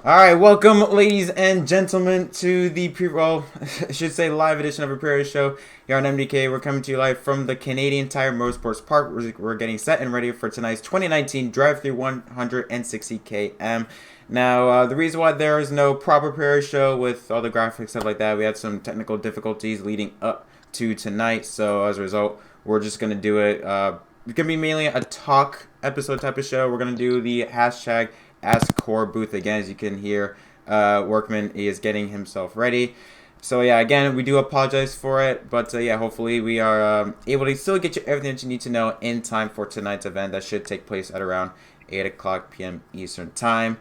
All right, welcome, ladies and gentlemen, to the I should say live edition of a Prairie Show here on MDK. We're coming to you live from the Canadian Tire Motorsports Park. We're getting set and ready for tonight's 2019 DriveThrough 160 km. Now, the reason why there is no proper Prairie Show with all the graphics stuff like that, we had some technical difficulties leading up to tonight. So as a result, we're just gonna do it. It's gonna be mainly a talk episode type of show. We're gonna do the hashtag Ask Core booth again. As you can hear, Workman is getting himself ready. So yeah, again, we do apologize for it, but yeah, hopefully we are able to still get you everything that you need to know in time for tonight's event that should take place at around 8 o'clock p.m. Eastern time.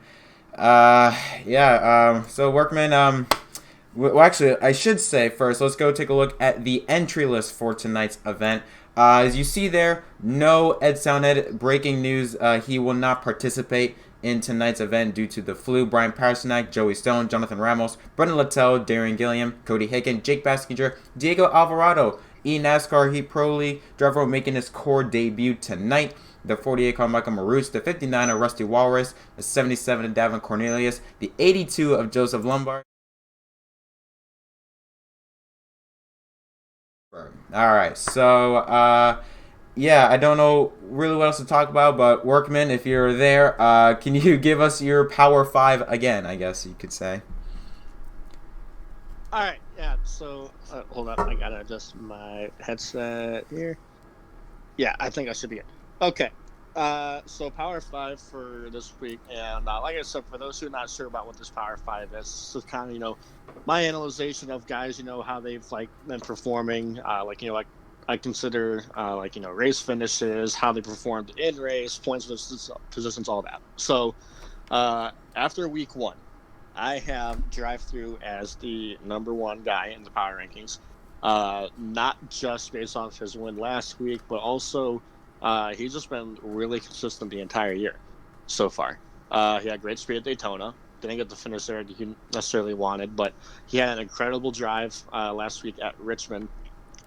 So Workman, well, actually, I should say first, let's go take a look at the entry list for tonight's event. As you see there, no Ed Soundhead. Breaking news, he will not participate in tonight's event due to the flu. Brian Pasternak, Joey Stone, Jonathan Ramos, Brendan Littell, Darian Gilliam, Cody Hagen, Jake Baskinger, Diego Alvarado, NASCAR Heat Pro League driver making his core debut tonight. The 48 Carmichael Maroons, the 59 of Rusty Walrus, the 77 of Davin Cornelius, the 82 of Joseph Lombard. All right, so yeah, I don't know really what else to talk about, but Workman, if you're there, can you give us your Power 5 again, I guess you could say? All right, yeah, so hold up, I gotta adjust my headset here. Yeah, I think I should be good. Okay, so Power 5 for this week, and like I said, for those who are not sure about what this Power 5 is, this is kind of, my analyzation of guys, how they've, been performing, like I consider, race finishes, how they performed in race, points, positions, all that. So, after week one, I have DriveThrough as the number one guy in the power rankings. Not just based off his win last week, but also he's just been really consistent the entire year so far. He had great speed at Daytona. Didn't get the finish there he necessarily wanted, but he had an incredible drive last week at Richmond,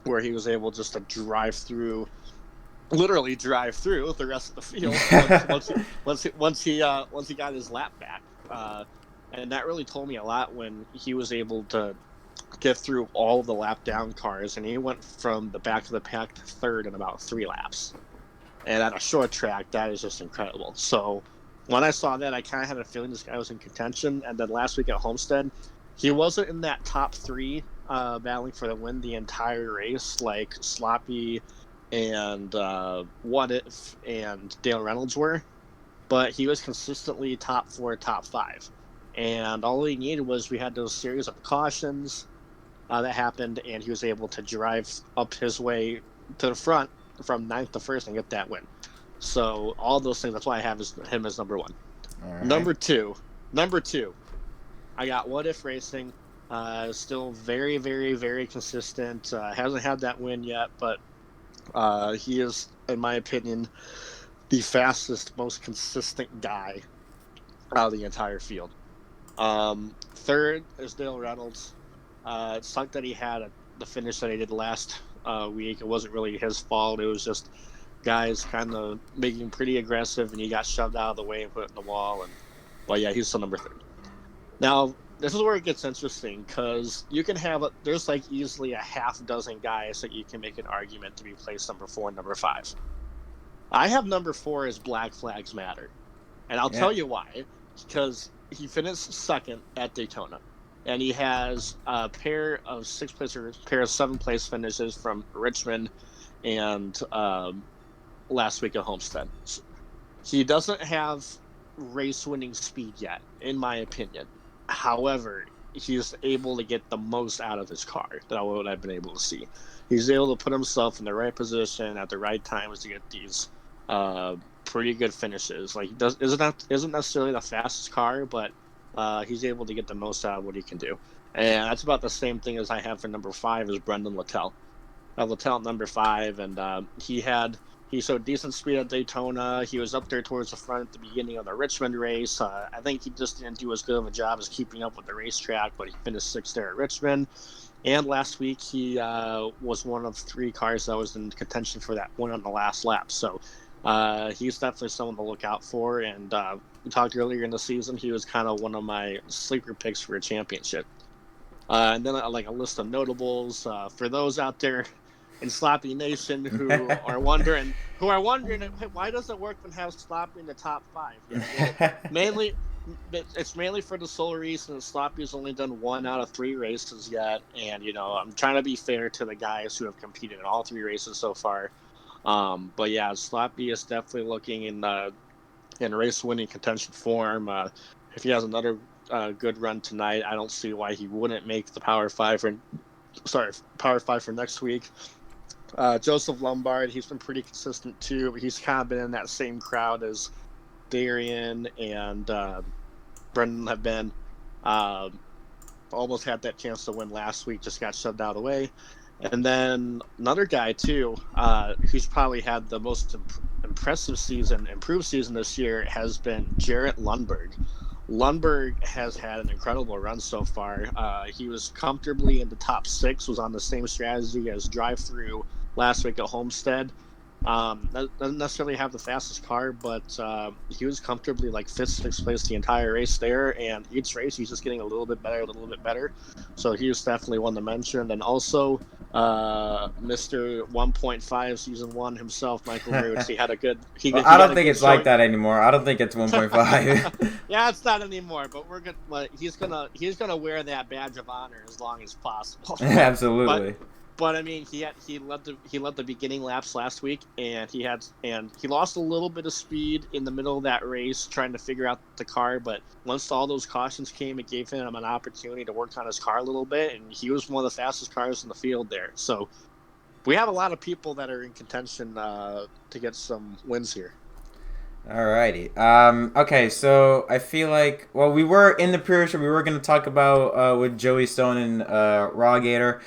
where he was able just to literally drive through the rest of the field once he got his lap back. And that really told me a lot when he was able to get through all of the lap down cars, and he went from the back of the pack to third in about 3 laps. And at a short track, that is just incredible. So when I saw that, I kind of had a feeling this guy was in contention. And then last week at Homestead, he wasn't in that top 3 battling for the win the entire race, like Sloppy and What If and Dale Reynolds were. But he was consistently top 4, top 5. And all he needed was we had those series of cautions that happened, and he was able to drive up his way to the front from 9th to 1st and get that win. So all those things, that's why I have him as number 1. Right. Number two, I got What If Racing. Still very, very, very consistent. Hasn't had that win yet, but he is, in my opinion, the fastest, most consistent guy out of the entire field. Third is Dale Reynolds. It sucked that he had the finish that he did last week. It wasn't really his fault. It was just guys kind of making pretty aggressive, and he got shoved out of the way and put in the wall. But yeah, he's still number 3. Now, this is where it gets interesting, because you can have there's easily a half dozen guys that you can make an argument to be placed number 4 and number 5. I have number 4 as Black Flags Matter, and I'll tell you why. Because he finished second at Daytona, and he has a pair of 6th place or pair of 7th place finishes from Richmond and last week at Homestead. He doesn't have race winning speed yet, in my opinion. However, he's able to get the most out of his car that what I've been able to see. He's able to put himself in the right position at the right times to get these pretty good finishes. Isn't necessarily the fastest car, but he's able to get the most out of what he can do. And that's about the same thing as I have for number 5 is Brendan Littell. Littell at number 5, and he showed decent speed at Daytona. He was up there towards the front at the beginning of the Richmond race. I think he just didn't do as good of a job as keeping up with the racetrack, but he finished 6th there at Richmond. And last week, he was one of 3 cars that was in contention for that win on the last lap. So he's definitely someone to look out for. And we talked earlier in the season, he was kind of one of my sleeper picks for a championship. And then like a list of notables for those out there in Sloppy Nation who are wondering hey, why does it work when have Sloppy in the top 5? Yeah, it's mainly for the sole reason that Sloppy's only done 1 out of 3 races yet, and I'm trying to be fair to the guys who have competed in all 3 races so far. But yeah, Sloppy is definitely looking in race winning contention form. If he has another good run tonight, I don't see why he wouldn't make the Power 5 for next week. Joseph Lombard, he's been pretty consistent too, but he's kind of been in that same crowd as Darian and Brendan have been. Almost had that chance to win last week, just got shoved out of the way. And then another guy too, who's probably had the most improved season this year, has been Jarrett Lundberg. Lundberg has had an incredible run so far. He was comfortably in the top 6, was on the same strategy as DriveThrough last week at Homestead. Doesn't necessarily have the fastest car, but he was comfortably like 5th, 6th place the entire race there, and each race he's just getting a little bit better. So he was definitely one to mention. And also Mr. 1.5 season 1 himself, Michael Roots. He had a good. I don't think it's like that anymore. I don't think it's 1.5. Yeah, it's not anymore. But we're good. But he's gonna wear that badge of honor as long as possible. Absolutely. But I mean, he led the beginning laps last week, and he lost a little bit of speed in the middle of that race trying to figure out the car. But once all those cautions came, it gave him an opportunity to work on his car a little bit, and he was one of the fastest cars in the field there. So we have a lot of people that are in contention to get some wins here. Alrighty. Okay, so I feel like, well, we were in the pre-show. We were going to talk about with Joey Stone and Raw Gator.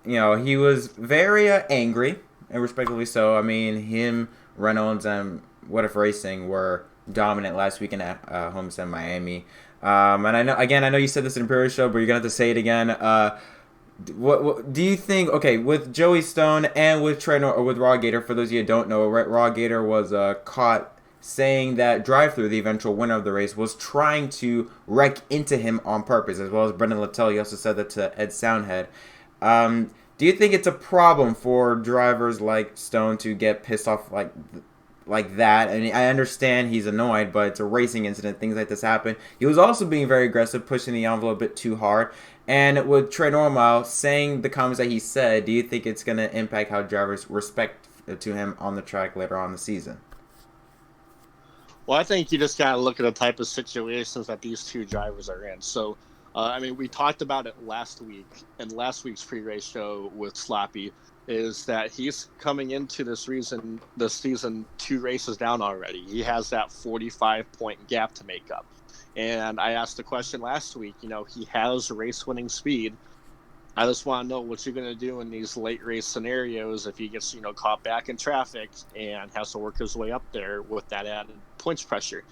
He was very angry, and respectfully so. I mean, him, Reynolds, and What If Racing were dominant last weekend at Homestead, Miami. And I know you said this in the pre-show, but you're going to have to say it again. What do you think? Okay, with Joey Stone and with Trainer or with Raw Gator, for those of you who don't know, Raw Gator was caught saying that DriveThrough, the eventual winner of the race, was trying to wreck into him on purpose, as well as Brendan Littell. He also said that to Ed Soundhead. Do you think it's a problem for drivers like Stone to get pissed off like that? I mean, I understand he's annoyed, but it's a racing incident. Things like this happen. He was also being very aggressive, pushing the envelope a bit too hard. And with Trey Normal saying the comments that he said, do you think it's going to impact how drivers respect to him on the track later on in the season? Well, I think you just got to look at the type of situations that these two drivers are in. So, we talked about it last week, and last week's pre-race show with Sloppy is that he's coming into this season 2 races down already. He has that 45-point gap to make up. And I asked the question last week, he has race-winning speed. I just want to know what you're going to do in these late race scenarios if he gets, caught back in traffic and has to work his way up there with that added points pressure.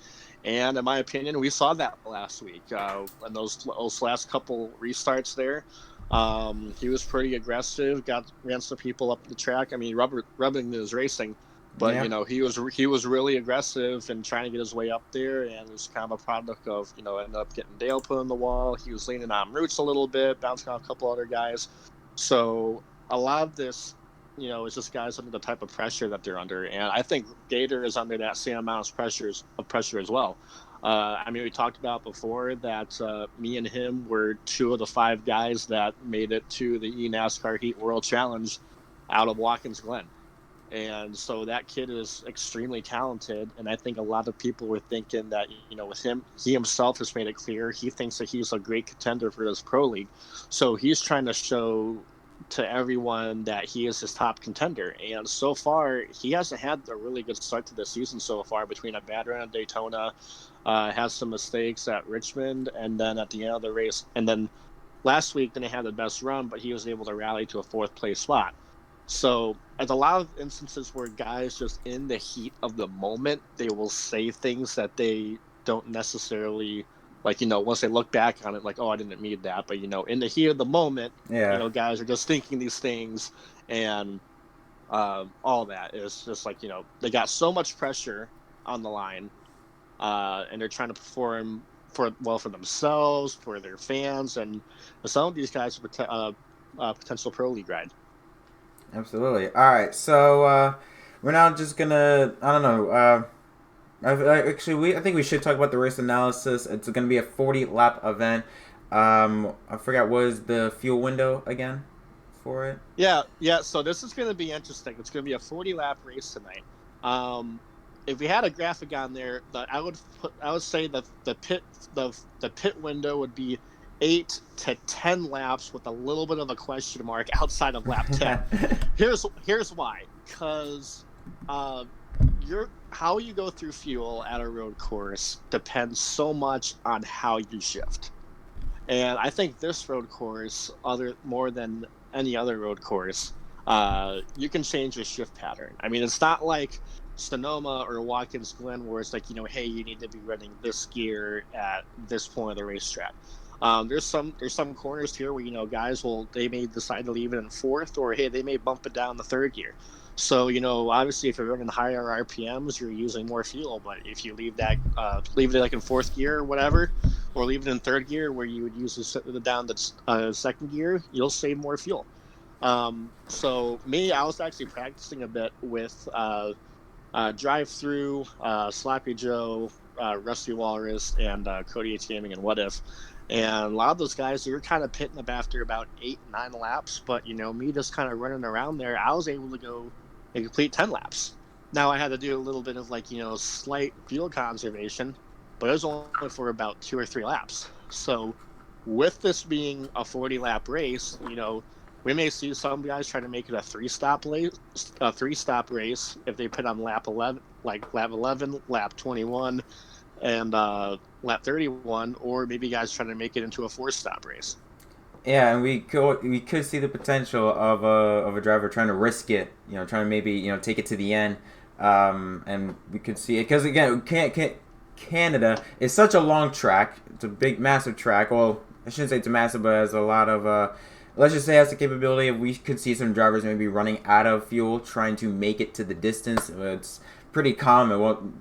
And in my opinion, we saw that last week in those last couple restarts there. He was pretty aggressive, ran some people up the track. I mean, rubbing his racing. But, yeah. He was really aggressive and trying to get his way up there, and it was kind of a product of, ended up getting Dale put on the wall. He was leaning on Roots a little bit, bouncing off a couple other guys. So a lot of this, is just guys under the type of pressure that they're under. And I think Gator is under that same amount of pressure as well. We talked about before that me and him were 2 of the 5 guys that made it to the eNASCAR Heat World Challenge out of Watkins Glen. And so that kid is extremely talented, and I think a lot of people were thinking that, with him, he himself has made it clear he thinks that he's a great contender for this pro league. So he's trying to show to everyone that he is his top contender. And so far, he hasn't had a really good start to the season so far, between a bad run at Daytona, has some mistakes at Richmond, and then at the end of the race. And then last week, then he had the best run, but he was able to rally to a 4th place spot. So at a lot of instances where guys just in the heat of the moment, they will say things that they don't necessarily, once they look back on it, I didn't mean that. But, in the heat of the moment, guys are just thinking these things, and all that. It's just they got so much pressure on the line and they're trying to perform for themselves, for their fans, and some of these guys are potential pro league ride. Absolutely. All right, so we're now just gonna, I don't know. I think we should talk about the race analysis. It's going to be a 40 lap event. I forgot, what is the fuel window again for it? Yeah. So this is going to be interesting. It's going to be a 40 lap race tonight. If we had a graphic on there, I would say that the pit window would be 8 to 10 laps with a little bit of a question mark outside of lap 10. Here's why. Because how you go through fuel at a road course depends so much on how you shift. And I think this road course, more than any other road course, you can change your shift pattern. I mean, it's not like Sonoma or Watkins Glen where it's like, hey, you need to be running this gear at this point of the racetrack. There's some corners here where, guys they may decide to leave it in fourth, or hey, they may bump it down the third gear. So, obviously if you're running higher RPMs, you're using more fuel. But if you leave it like in fourth gear or whatever, or leave it in third gear where you would use the down to second gear, you'll save more fuel. So I was actually practicing a bit with DriveThrough, Sloppy Joe, Rusty Walrus, and Cody H Gaming and What If. And a lot of those guys, they were kind of pitting up after about 8-9 laps. But, me just kind of running around there, I was able to go and complete 10 laps. Now I had to do a little bit of slight fuel conservation, but it was only for about 2 or 3 laps. So with this being a 40 lap race, we may see some guys try to make it a 3-stop race if they put on lap 11, lap 21, and lap 31, or maybe guys trying to make it into a 4-stop race. Yeah, and we could see the potential of a driver trying to risk it, trying to maybe take it to the end, and we could see it because again, Canada is such a long track. It's a big, massive track. Well, I shouldn't say it's massive, but it has a lot of let's just say it has the capability of, we could see some drivers maybe running out of fuel trying to make it to the distance. It's pretty common. Well,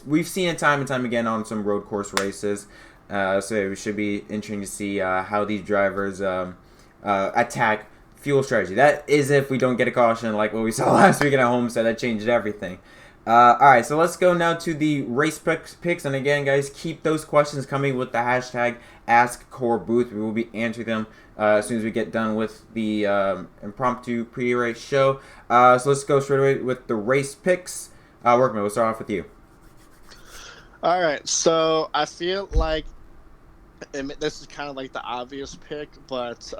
we've seen it time and time again on some road course races. So it should be interesting to see how these drivers attack fuel strategy. That is if we don't get a caution like what we saw last week at Homestead. That changed everything. All right, so let's go now to the race picks. And again, guys, keep those questions coming with the hashtag AskCoreBooth. We will be answering them as soon as we get done with the impromptu pre-race show. So let's go straight away with the race picks. Workman, we'll start off with you. All right, so I feel like this is kind of like the obvious pick, but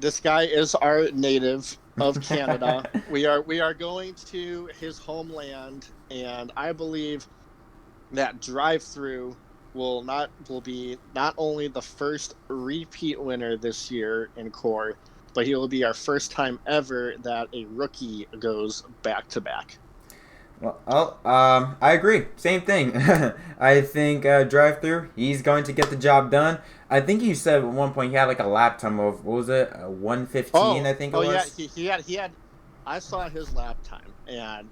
this guy is our native of Canada. we are going to his homeland, and I believe that DriveThrough will be not only the first repeat winner this year in Core, but he will be our first time ever that a rookie goes back-to-back. Well, I agree. Same thing. I think DriveThrough, he's going to get the job done. I think you said at one point he had like a lap time of, what was it, 1:15? I think it was. Oh yeah, he had. I saw his lap time, and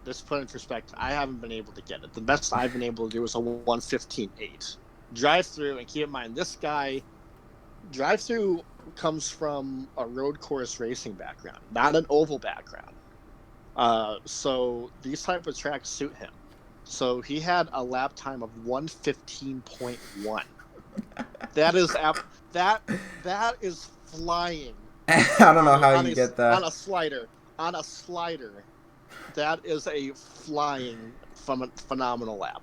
just put in perspective, I haven't been able to get it. The best I've been able to do was a 1:15.8. DriveThrough, and keep in mind, this guy, DriveThrough comes from a road course racing background, not an oval background. So these type of tracks suit him. So he had a lap time of 1:15.1. That is flying. I don't know how you get that on a slider. That is a flying phenomenal lap.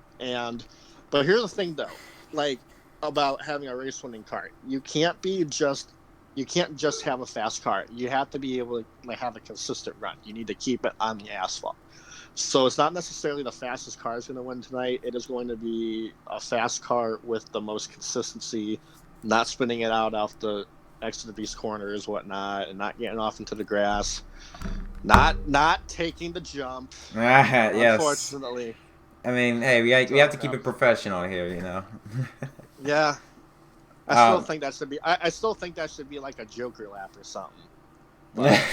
But here's the thing though, like about having a race winning car, you can't just have a fast car. You have to be able to have a consistent run. You need to keep it on the asphalt. So it's not necessarily the fastest car is going to win tonight. It is going to be a fast car with the most consistency, not spinning it out off the exit of these corners, whatnot, and not getting off into the grass, not taking the jump. Yes. Unfortunately. I mean, hey, we have to keep it professional here, Yeah. I still think that should be. I still think that should be like a Joker lap or something. But,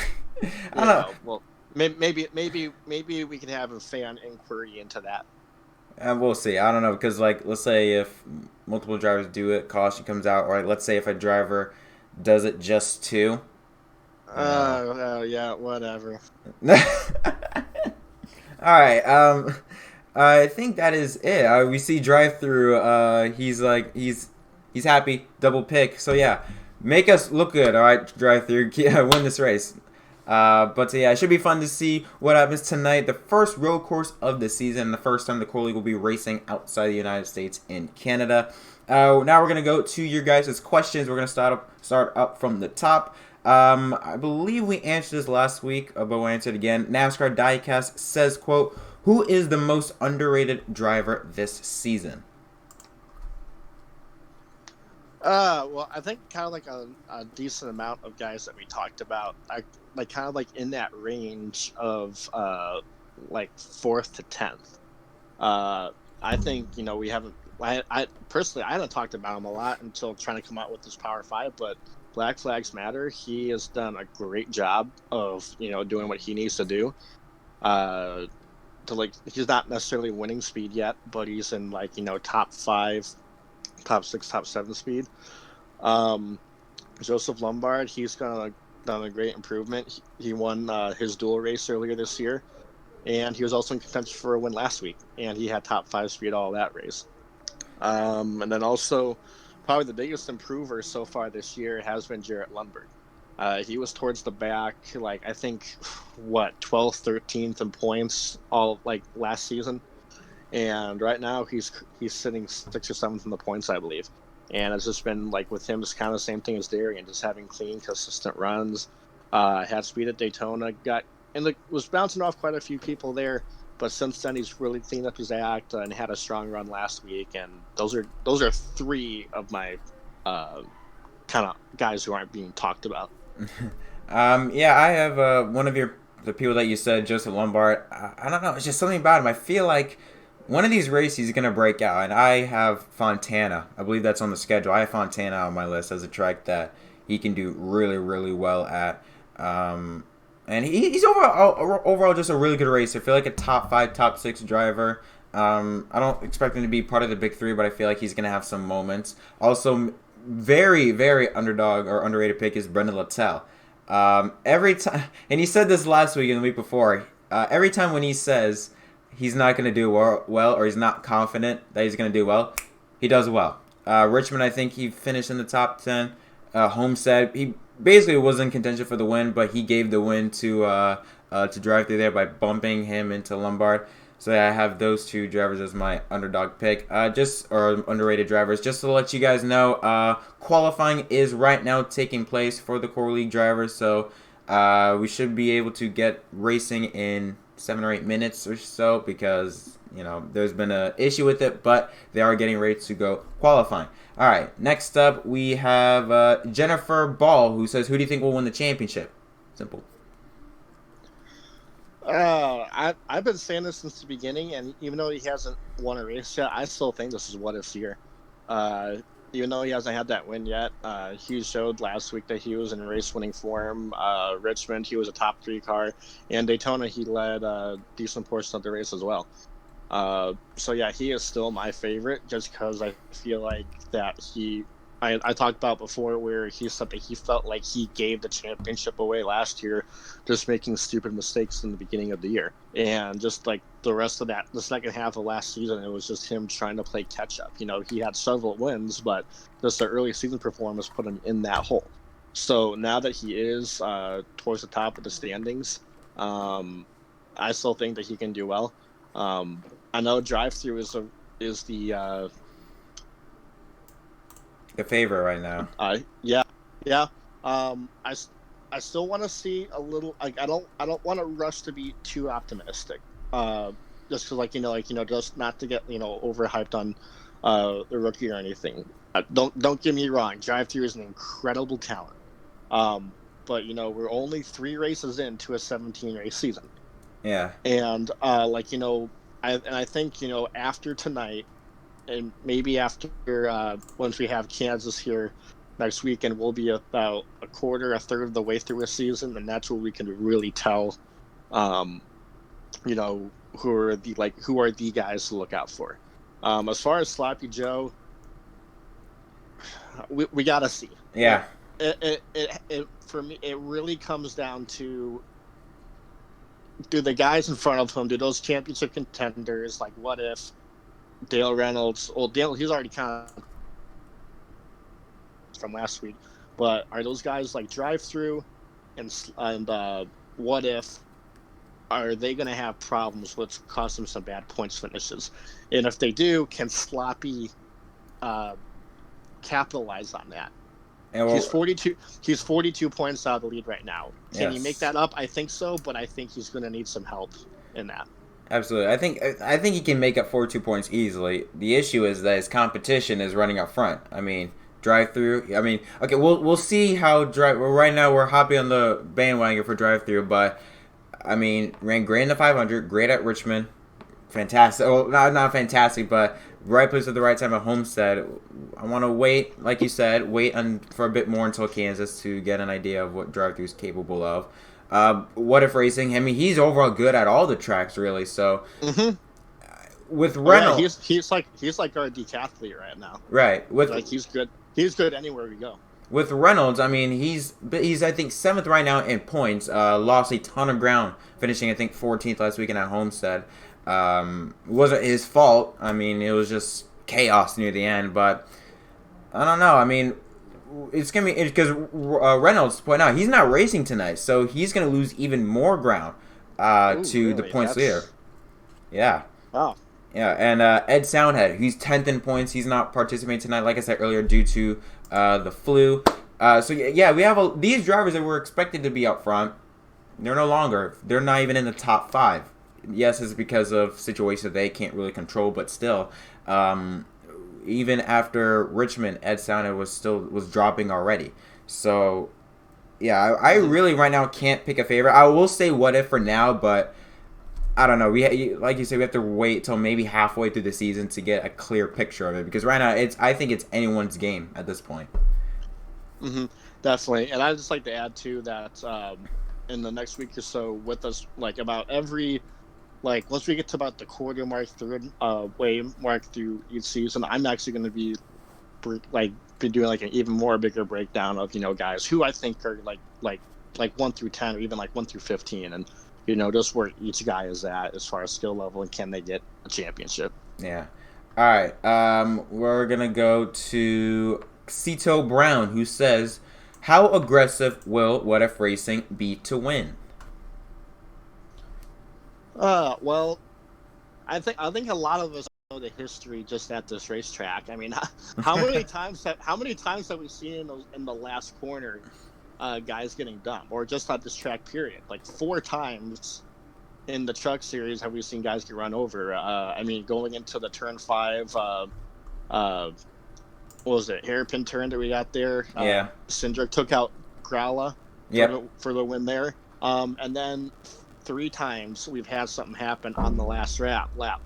I don't know. Well, maybe we can have a fan inquiry into that. And we'll see. I don't know because like let's say if multiple drivers do it, caution comes out, or like, let's say if a driver does it just two, you know. Yeah, whatever. All right. I think that is it. We see DriveThrough. He's like he's happy. Double pick. So yeah, make us look good. All right, DriveThrough. Yeah, win this race. But yeah, it should be fun to see what happens tonight. The first road course of the season. The first time the Core League will be racing outside the United States in Canada. Now we're gonna go to your guys' questions. We're gonna start up from the top. I believe we answered this last week, but we'll answer it again. NASCAR Diecast says, quote, who is the most underrated driver this season? Well, I think kind of like a decent amount of guys that we talked about, like kind of like in that range of like 4th to 10th. I think we haven't. I personally I haven't talked about him a lot until trying to come out with this Power 5, but Black Flags Matter. He has done a great job of doing what he needs to do. He's not necessarily winning speed yet, but he's in top 5, top 6, top 7 speed. Joseph Lombard, he's done a great improvement. He won his dual race earlier this year, and he was also in contention for a win last week, and he had top 5 speed all that race. And then also, probably the biggest improver so far this year has been Jarrett Lundberg. He was towards the back, I think, 12th, 13th in points all last season, and right now he's sitting 6th or 7th in the points, I believe. And it's just been with him, just kind of the same thing as Darian, just having clean, consistent runs. Had speed at Daytona, was bouncing off quite a few people there. But since then, he's really cleaned up his act and had a strong run last week. And those are 3 of my kind of guys who aren't being talked about. Yeah, I have one of the people that you said, Joseph Lombard. I don't know. It's just something about him. I feel like one of these races he's going to break out. And I have Fontana. I believe that's on the schedule. I have Fontana on my list as a track that he can do really, really well at. And he's overall just a really good racer. I feel like a top 5, top 6 driver. I don't expect him to be part of the big 3, but I feel like he's going to have some moments. Also, very, very underdog or underrated pick is Brendan Littell. Every time, and he said this last week and the week before, every time when he says he's not going to do well or he's not confident that he's going to do well, he does well. Richmond, I think he finished in the top 10. Homestead, he basically was in contention for the win, but he gave the win to DriveThrough there by bumping him into Lombard. So yeah, I have those 2 drivers as my underdog pick, or underrated drivers. Just to let you guys know, qualifying is right now taking place for the Core League drivers. So we should be able to get racing in 7 or 8 minutes or so because there's been an issue with it, but they are getting ready to go qualifying. All right, next up we have Jennifer Ball, who says, who do you think will win the championship? Simple. I've been saying this since the beginning, and even though he hasn't won a race yet, I still think this is what if's year. Even though he hasn't had that win yet, he showed last week that he was in race-winning form. Richmond, he was a top 3 car, and Daytona, he led a decent portion of the race as well. So yeah, he is still my favorite just because I feel like that I talked about before where he said that he felt like he gave the championship away last year, just making stupid mistakes in the beginning of the year. And just the rest of the second half of last season, it was just him trying to play catch up. He had several wins, but just the early season performance put him in that hole. So now that he is towards the top of the standings, I still think that he can do well. I know DriveThrough is the favorite right now. Yeah. I still want to see a little. I don't want to rush to be too optimistic. Just because just not to get overhyped on the rookie or anything. Don't get me wrong. DriveThrough is an incredible talent. But we're only 3 races into a 17 race season. Yeah. And I think after tonight, and maybe after once we have Kansas here next weekend, we'll be about a third of the way through a season, and that's where we can really tell, who are the guys to look out for. As far as Sloppy Joe, we gotta see. Yeah. It for me, it really comes down to, do the guys in front of him, do those championship contenders, like what if Dale Reynolds, well, Dale, he's already kind of from last week, but are those guys like DriveThrough and what if, are they going to have problems which cost them some bad points finishes? And if they do, can Sloppy capitalize on that? And he's 42 points out of the lead right now. Can he make that up? I think so, but I think he's going to need some help in that. Absolutely. I think he can make up 42 points easily. The issue is that his competition is running up front. I mean, DriveThrough. I mean, okay, we'll see how right now we're hopping on the bandwagon for DriveThrough, but I mean, ran great in the 500, great at Richmond, fantastic. Well, not fantastic, but right place at the right time at Homestead. I want to wait, like you said, for a bit more until Kansas to get an idea of what DriveThrough is capable of. What if racing? I mean, he's overall good at all the tracks, really. So with Reynolds, he's like our decathlete right now. Right. He's good. He's good anywhere we go. With Reynolds, I mean, he's I think 7th right now in points. Lost a ton of ground, finishing I think 14th last weekend at Homestead. Wasn't his fault. I mean, it was just chaos near the end. But I don't know. I mean, it's gonna be because Reynolds point out he's not racing tonight, so he's gonna lose even more ground the points leader. Yeah. Wow. Yeah, and Ed Soundhead, he's 10th in points. He's not participating tonight, like I said earlier, due to the flu. So yeah, we have these drivers that were expected to be up front. They're no longer. They're not even in the top 5. Yes, it's because of situations they can't really control, but still, even after Richmond, Ed Soundhead was dropping already. So yeah, I really right now can't pick a favorite. I will say what if for now, but I don't know. Like you said, we have to wait till maybe halfway through the season to get a clear picture of it, because right now I think it's anyone's game at this point. Definitely, and I'd just like to add too that in the next week or so, with us, like about every, like once we get to about the quarter mark, third way mark through each season, I'm actually going to be doing like an even more bigger breakdown of guys who I think are like 1 through 10 or even like 1 through 15 and. Just where each guy is at as far as skill level and can they get a championship. Yeah. All right. We're going to go to Cito Brown, who says, how aggressive will What If Racing be to win? Well, I think a lot of us know the history just at this racetrack. I mean, how many times have we seen in the last corner guys getting done, or just at this track period? Like 4 times in the truck series have we seen guys get run over. I mean, going into the turn 5, what was it, hairpin turn that we got there? Yeah. Cindric took out Growla for the win there. And then 3 times we've had something happen on the last lap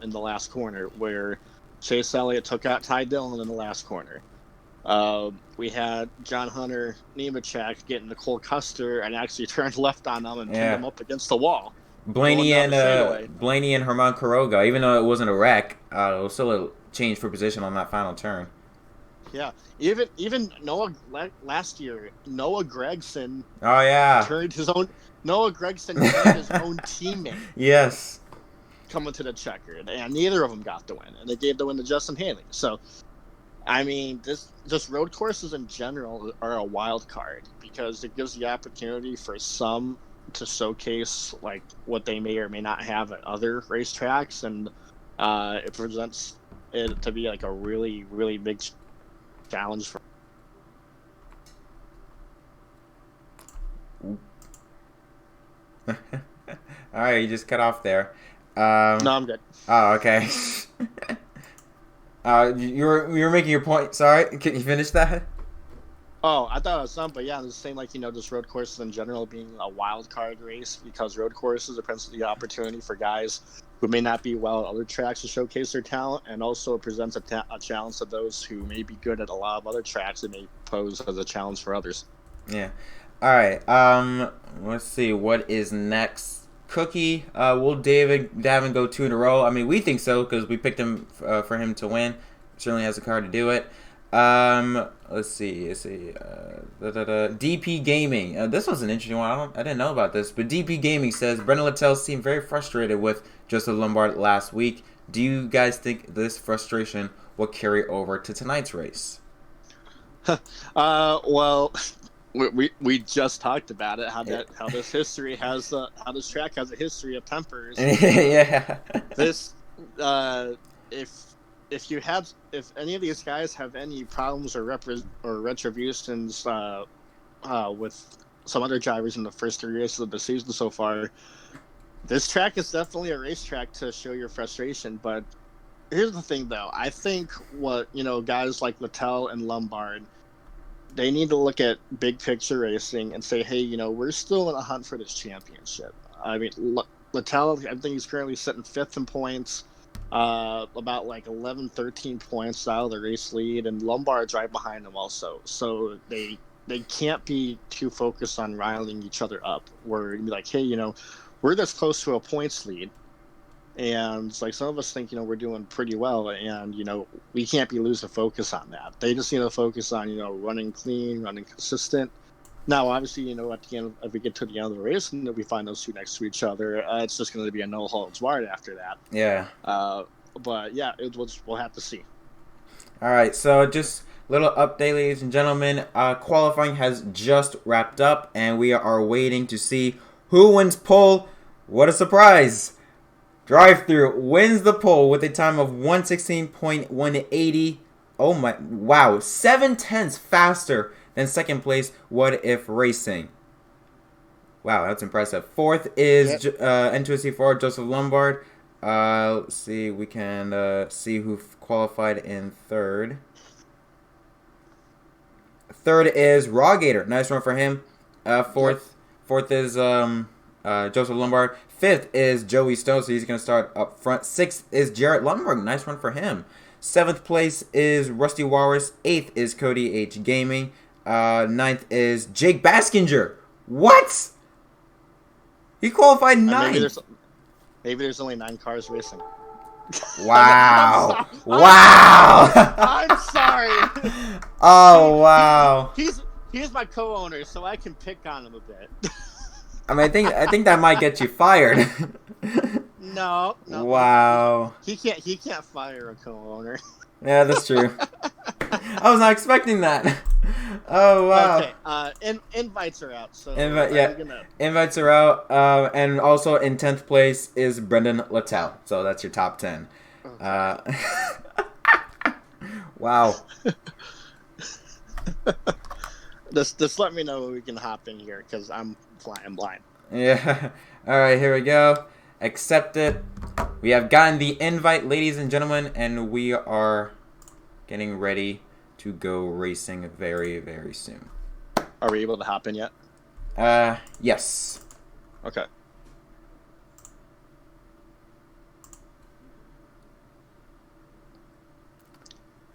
in the last corner where Chase Elliott took out Ty Dillon in the last corner. We had John Hunter Nemechek getting Nicole Custer and actually turned left on them and pinned them up against the wall. Blaney and Herman Quiroga, even though it wasn't a wreck, it was still a change for position on that final turn. Yeah, even Noah last year, Noah Gregson. Oh yeah. Turned his own teammate. Yes. Coming to the checker, and neither of them got the win, and they gave the win to Justin Haley. So. I mean, just road courses in general are a wild card because it gives the opportunity for some to showcase like what they may or may not have at other racetracks, and it presents it to be like a really, really big challenge for. All right, you just cut off there. No, I'm good. Oh, okay. You were making your point. Sorry, can you finish that? Oh, I thought it was done, but yeah, the same just road courses in general being a wild card race because road courses present the opportunity for guys who may not be well at other tracks to showcase their talent, and also presents a challenge to those who may be good at a lot of other tracks that may pose as a challenge for others. Yeah. All right. Let's see what is next. Cookie. Will Davin go 2 in a row? I mean, we think so because we picked him for him to win. Certainly has the card to do it. Let's see. DP Gaming. This was an interesting one. I didn't know about this, but DP Gaming says Brendan Littell seemed very frustrated with Joseph Lumbergh last week. Do you guys think this frustration will carry over to tonight's race? Well, we just talked about it. How this history has how this track has a history of tempers. Yeah. This if any of these guys have any problems or retributions with some other drivers in the first 3 races of the season so far, this track is definitely a racetrack to show your frustration. But here's the thing, though. I think guys like Littell and Lumbergh, they need to look at big picture racing and say, hey, we're still in a hunt for this championship. I mean, Littell, I think he's currently sitting 5th in points, about like 11, 13 points out of the race lead, and Lumbergh's right behind him also. So they can't be too focused on riling each other up. Where be like, hey, we're this close to a points lead, and it's like some of us think we're doing pretty well, and we can't be losing focus on that. They just need to focus on running clean, running consistent. Now, obviously, at the end, if we get to the end of the race and we find those two next to each other, it's just going to be a no holds barred after that. Yeah. But yeah, we'll have to see. All right, so just little update, ladies and gentlemen. Qualifying has just wrapped up, and we are waiting to see who wins pole. What a surprise! DriveThrough wins the pole with a time of 1:16.180. Oh my! Wow, 7/10 faster than second place. What If Racing? Wow, that's impressive. 4th is N2C4 Joseph Lumbergh. Let's see. We can see who qualified in 3rd. 3rd is Rawgator. Nice run for him. 4th is Joseph Lumbergh. 5th is Joey Stone, so he's going to start up front. 6th is Jarrett Lundberg. Nice run for him. 7th place is Rusty Walrus. 8th is Cody H. Gaming. 9th is Jake Baskinger. What? He qualified 9th. Maybe there's only 9 cars racing. Wow. Wow. I'm sorry. Oh, wow. He's my co-owner, so I can pick on him a bit. I mean, I think that might get you fired. No. Wow. He can't fire a co-owner. Yeah, that's true. I was not expecting that. Oh, wow. Okay. Invites are out. So invites are out. And also in 10th place is Brendan Littell. So that's your top 10. Okay. Wow. Just let me know when we can hop in here, because I'm flying blind. Yeah. All right, here we go. Accept it. We have gotten the invite, ladies and gentlemen, and we are getting ready to go racing very, very soon. Are we able to hop in yet? Yes. Okay.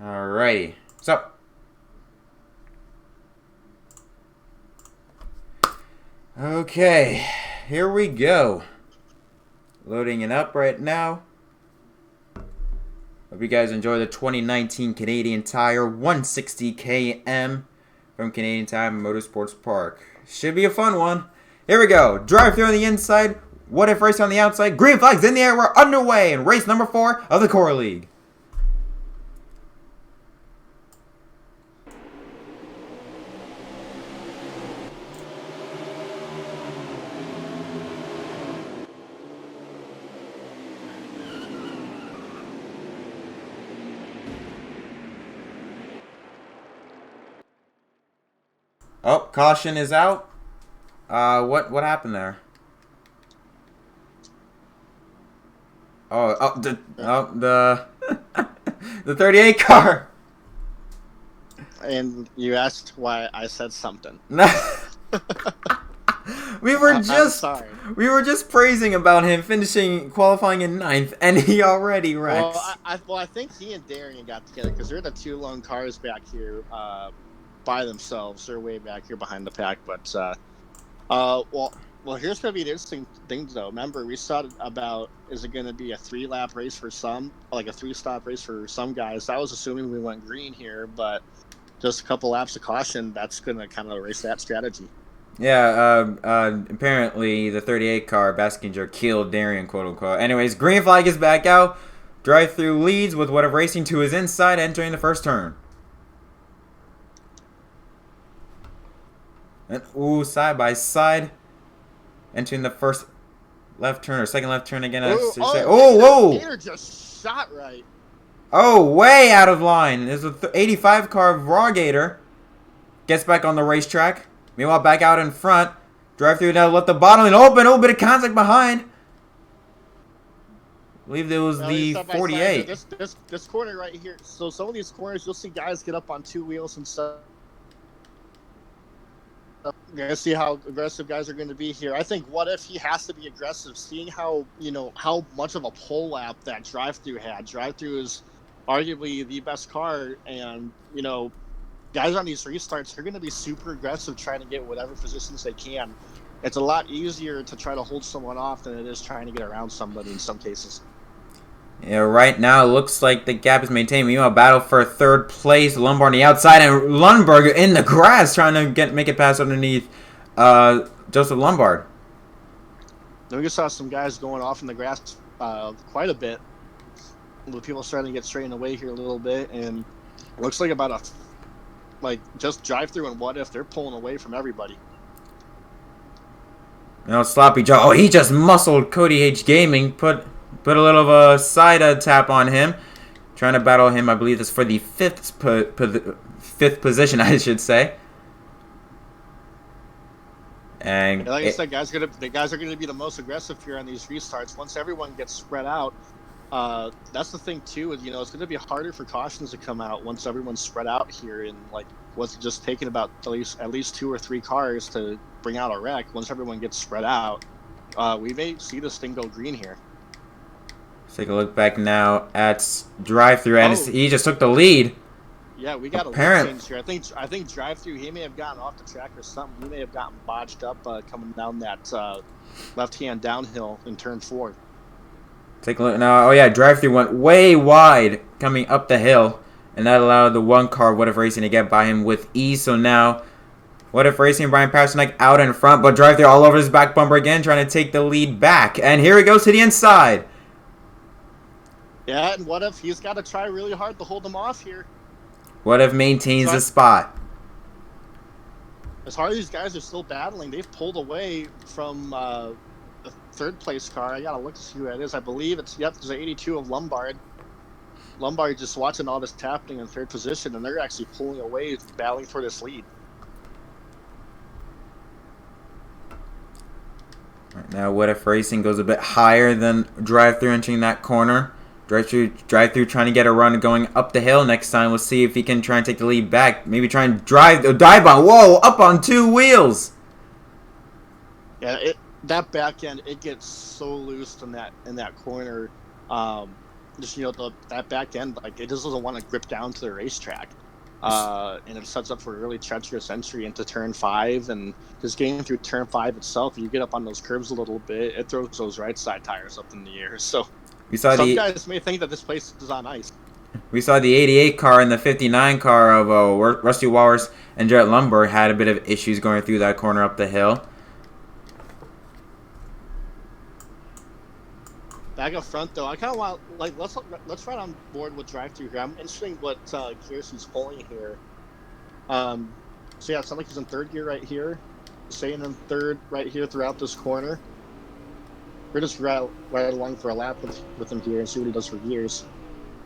Alrighty. So. Okay. Here we go. Loading it up right now. Hope you guys enjoy the 2019 Canadian Tire 160 km from Canadian Tire Motorsports Park. Should be a fun one. Here we go. Drive-through on the inside. What If Race on the outside. Green flags in the air. We're underway in race number 4 of the Core League. Oh, caution is out. What happened there? The the 38 car. And you asked why I said something. We were just praising about him qualifying in 9th, and he already wrecked. Well, I think he and Darian got together because they're the 2 lone cars back here. By themselves. They're way back here behind the pack, but well, Well, here's going to be the interesting thing, though. Remember, we started about, is it going to be a 3-lap race for some, like a 3-stop race for some guys? I was assuming we went green here, but just a couple laps of caution, that's going to kind of erase that strategy. Yeah, apparently the 38 car, Baskinger, killed Darian, quote unquote. Anyways, green flag is back out. DriveThrough leads with What If Racing to his inside, entering the first turn. And, ooh, side by side. Entering the first left turn, or second left turn again. Whoa! Gator just shot right. Oh, way out of line. There's a 85 car Raw Gator. Gets back on the racetrack. Meanwhile, back out in front. DriveThrough now left the bottom and open. A little bit of contact behind. I believe it was the 48. This corner right here. So some of these corners, you'll see guys get up on 2 wheels and stuff. You're gonna see how aggressive guys are going to be here. I think What If he has to be aggressive, seeing how how much of a pole lap that DriveThrough had. DriveThrough is arguably the best car, and guys on these restarts are going to be super aggressive trying to get whatever positions they can. It's a lot easier to try to hold someone off than it is trying to get around somebody in some cases. Yeah, right now it looks like the gap is maintained. Meanwhile, battle for third place. Lumbergh on the outside and Lundberg in the grass trying to make it past underneath Joseph Lumbergh. Then we saw some guys going off in the grass quite a bit. With people starting to get straightened away here a little bit, and it looks like about just DriveThrough and What If they're pulling away from everybody. Sloppy Joe. Oh, he just muscled Cody H Gaming. Put a little of a side tap on him. Trying to battle him, I believe this for the fifth position, I should say. And like I said, the guys are gonna be the most aggressive here on these restarts. Once everyone gets spread out, that's the thing too. It's going to be harder for cautions to come out once everyone's spread out here, and what's just taking about at least 2 or 3 cars to bring out a wreck. Once everyone gets spread out, we may see this thing go green here. Let's take a look back now at DriveThrough, and he just took the lead. Yeah, we got a lead change here. I think DriveThrough, he may have gotten off the track or something. He may have gotten botched up coming down that left-hand downhill in turn 4. Take a look now. Oh yeah, DriveThrough went way wide coming up the hill, and that allowed the one car, What If Racing, to get by him with ease. So now, What If Racing, Brian Pasternak out in front, but DriveThrough all over his back bumper again, trying to take the lead back. And here he goes to the inside. Yeah, and What If, he's got to try really hard to hold him off here. What If maintains the spot. As hard as these guys are still battling, they've pulled away from the third place car. I gotta look to see who that is. I believe it's there's an 82 of Lumbergh. Lumbergh just watching all this happening in third position, and they're actually pulling away, battling for this lead. Right now, What If Racing goes a bit higher than DriveThrough entering that corner. DriveThrough trying to get a run going up the hill next time. We'll see if he can try and take the lead back. Maybe try and dive on. Whoa, up on 2 wheels. Yeah, that back end, it gets so loose in that corner. That back end, it just doesn't want to grip down to the racetrack. And it sets up for a really treacherous entry into turn 5, and just getting through turn 5 itself, you get up on those curves a little bit, it throws those right side tires up in the air. So some guys may think that this place is on ice. We saw the 88 car and the 59 car of Rusty Walrus and Jarrett Lumbergh had a bit of issues going through that corner up the hill. Back up front, though, I kind of want let's ride on board with DriveThrough here. I'm interested in what gears he's pulling here. So yeah, it sounds like he's in third gear right here, staying in third right here throughout this corner. We're just ride along for a lap with him here and see what he does for gears.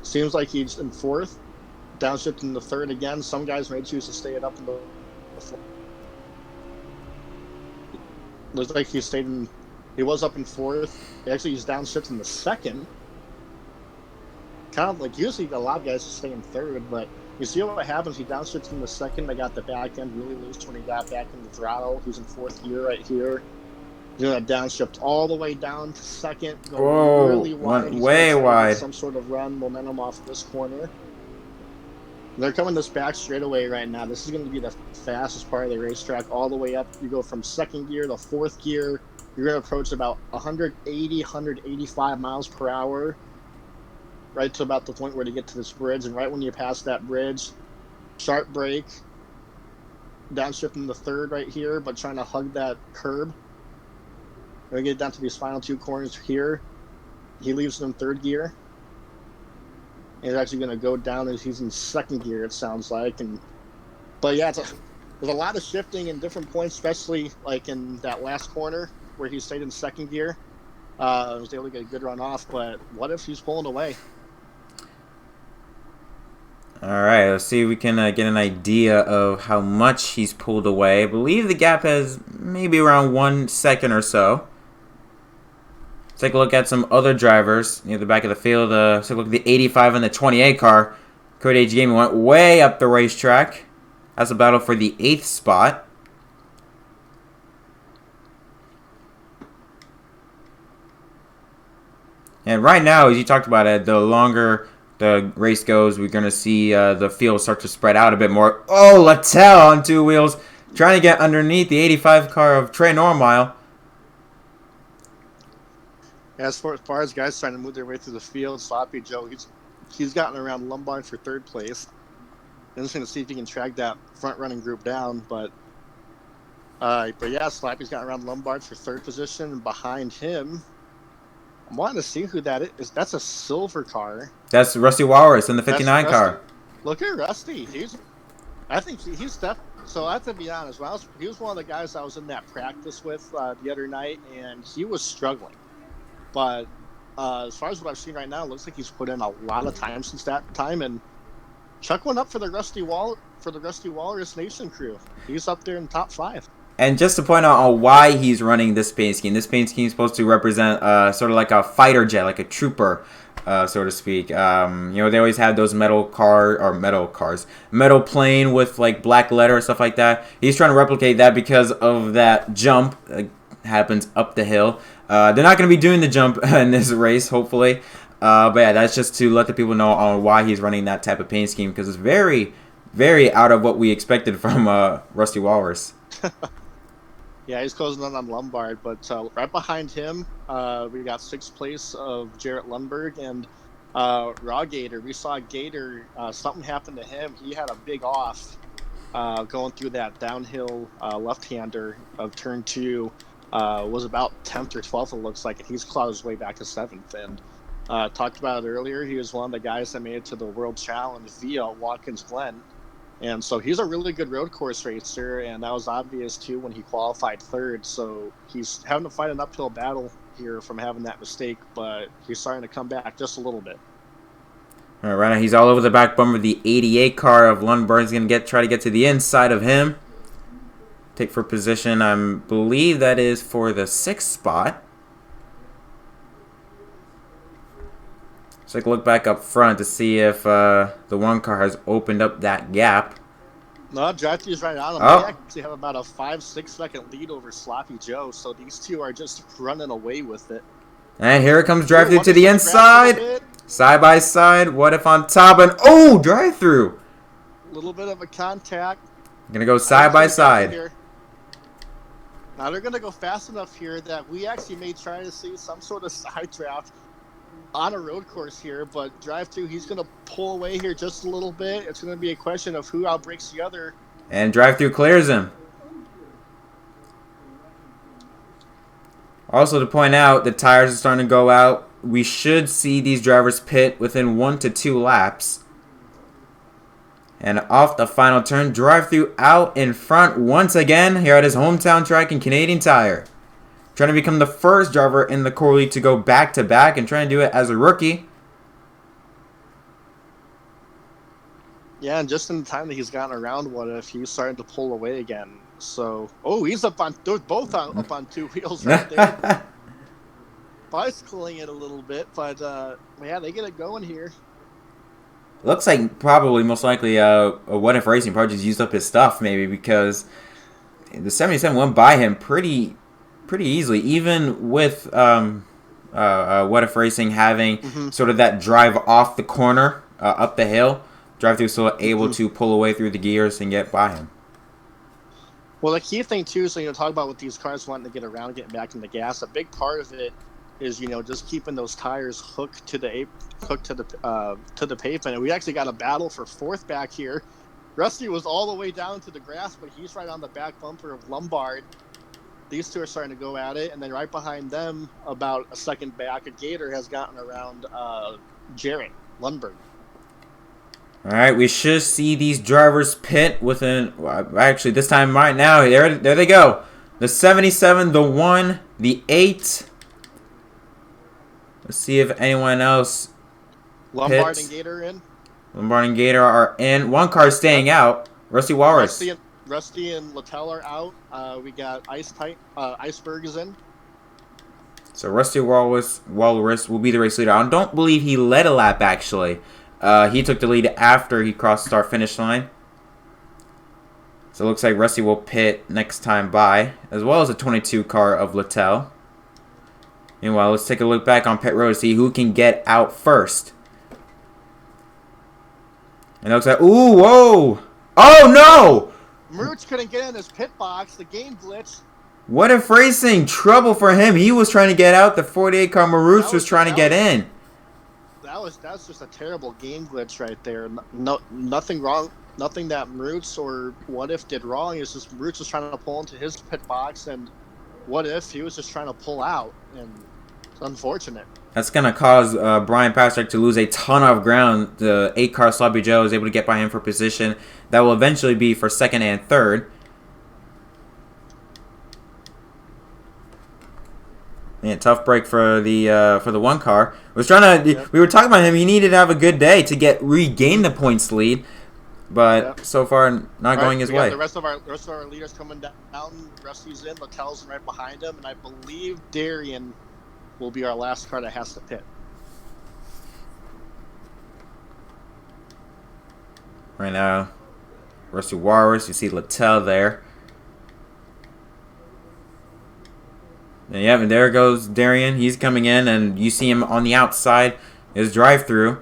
Seems like he's in fourth, downshifting to third again. Some guys may choose to stay it up in the fourth. Looks like he was up in fourth. Actually, he's downshifting the second. Kind of like usually a lot of guys stay in third, but you see what happens. He downshifts in the second. They got the back end really loose when he got back in the throttle. He's in fourth gear right here. Doing a downshift all the way down to second. Going really wide. Went way wide. Some sort of run momentum off this corner. They're coming this back straightaway right now. This is going to be the fastest part of the racetrack all the way up. You go from second gear to fourth gear. You're going to approach about 180, 185 miles per hour, right to about the point where you get to this bridge. And right when you pass that bridge, sharp brake, downshifting the third right here, but trying to hug that curb. We're going to get down to these final two corners here. He leaves it in third gear. And he's actually going to go down as he's in second gear, it sounds like. But yeah, there's a lot of shifting in different points, especially like in that last corner where he stayed in second gear. Was able to get a good run off, but what if he's pulling away? All right, let's see if we can get an idea of how much he's pulled away. I believe the gap has maybe around 1 second or so. Let's take a look at some other drivers near the back of the field. Let's take a look at the 85 and the 28 car. Code H Gaming went way up the racetrack. That's a battle for the 8th spot. And right now, as you talked about it, the longer the race goes, we're going to see the field start to spread out a bit more. Oh, Littell on 2 wheels, trying to get underneath the 85 car of Trey Normile. As far as guys trying to move their way through the field, Sloppy Joe, he's gotten around Lumbergh for third place. I'm just going to see if he can track that front-running group down, but yeah, Sloppy's gotten around Lumbergh for third position, and behind him, I'm wanting to see who that is. That's a silver car. That's Rusty Walrus in the 59 car. Look at Rusty. I think he's so I have to be honest. He was one of the guys I was in that practice with the other night, and he was struggling. But as far as what I've seen right now, it looks like he's put in a lot of time since that time. And chuck one up for the Rusty Walrus Nation crew. He's up there in the top 5. And just to point out on why he's running this paint scheme. This paint scheme is supposed to represent sort of like a fighter jet, like a trooper, so to speak. They always have those metal plane with like black letter and stuff like that. He's trying to replicate that because of that jump happens up the hill. They're not going to be doing the jump in this race, hopefully. But yeah, that's just to let the people know on why he's running that type of paint scheme, because it's very, very out of what we expected from Rusty Walrus. Yeah, he's closing on Lumbergh, but right behind him, we got 6th place of Jarrett Lundberg and Raw Gator. We saw Gator, something happened to him. He had a big off going through that downhill left-hander of turn 2. Was about 10th or 12th, it looks like, and he's clawed his way back to 7th. And talked about it earlier, he was one of the guys that made it to the World Challenge via Watkins Glen. And so he's a really good road course racer, and that was obvious too when he qualified 3rd. So he's having to fight an uphill battle here from having that mistake, but he's starting to come back just a little bit. All right, right now he's all over the back bumper. The 88 car of Lundberg's going to try to get to the inside of him. Take for position, I believe that is for the 6th spot. So take a look back up front to see if the one car has opened up that gap. No, DriveThrough's right on him. Oh. They actually have about a 5-6 second lead over Sloppy Joe, so these two are just running away with it. And here comes DriveThrough to the inside. Side by side. What if on top? And oh, DriveThrough. A little bit of a contact. Gonna go side by side. Here. Now they're going to go fast enough here that we actually may try to see some sort of side draft on a road course here, but DriveThrough, he's going to pull away here just a little bit. It's going to be a question of who outbreaks the other. And DriveThrough clears him. Also to point out, the tires are starting to go out. We should see these drivers pit within 1 to 2 laps. And off the final turn, DriveThrough out in front once again here at his hometown track in Canadian Tire. Trying to become the first driver in the Core League to go back-to-back and trying to do it as a rookie. Yeah, and just in the time that he's gotten around, what if he's starting to pull away again? So, he's up on, they're both up on 2 wheels right there. Bicycling it a little bit, but yeah, they get it going here. Looks like probably most likely What If Racing probably just used up his stuff maybe, because the 77 went by him pretty easily, even with What If Racing having sort of that drive off the corner up the hill. DriveThrough still able to pull away through the gears and get by him. Well, the key thing too is, talk about with these cars wanting to get around, getting back in the gas. A big part of it is, just keeping those tires hooked to the pavement. And we actually got a battle for fourth back here. Rusty was all the way down to the grass, but he's right on the back bumper of Lumbergh. These two are starting to go at it, and then right behind them, about a second back, a Gator has gotten around Jarrett Lundberg. All right, we should see these drivers pit within. Well, actually, this time right now, there they go. The 77, the 1, the 8. Let's see if anyone else. Lumbergh pits. and Gator in. Lumbergh and Gator are in. One car staying out. Rusty Walrus. Rusty and Littell are out. We got Iceberg is in. So Rusty Walrus will be the race leader. I don't believe he led a lap, actually. He took the lead after he crossed the start finish line. So it looks like Rusty will pit next time by, as well as a 22 car of Littell. Meanwhile, let's take a look back on pit road to see who can get out first. And it looks like, ooh, whoa! Oh no! Mertz couldn't get in his pit box. The game glitched. What if racing? Trouble for him. He was trying to get out. The 48 car Maroots was trying to get in. That's just a terrible game glitch right there. Nothing wrong. Nothing that Maroots or What If did wrong. It's just Maroots was trying to pull into his pit box, and What If he was just trying to pull out, and it's unfortunate. That's going to cause Brian Pasternak to lose a ton of ground. The 8 car Sloppy Joe is able to get by him for position. That will eventually be for second and third. Man, tough break for the 1 car. We were talking about him. He needed to have a good day to regain the points lead, but so far not going his way. The rest of our leaders coming down. Rusty's in. Littell's right behind him, and I believe Darian will be our last car that has to pit. Right now, Rusty Walrus. You see Littell there. And there goes Darian. He's coming in, and you see him on the outside. His DriveThrough.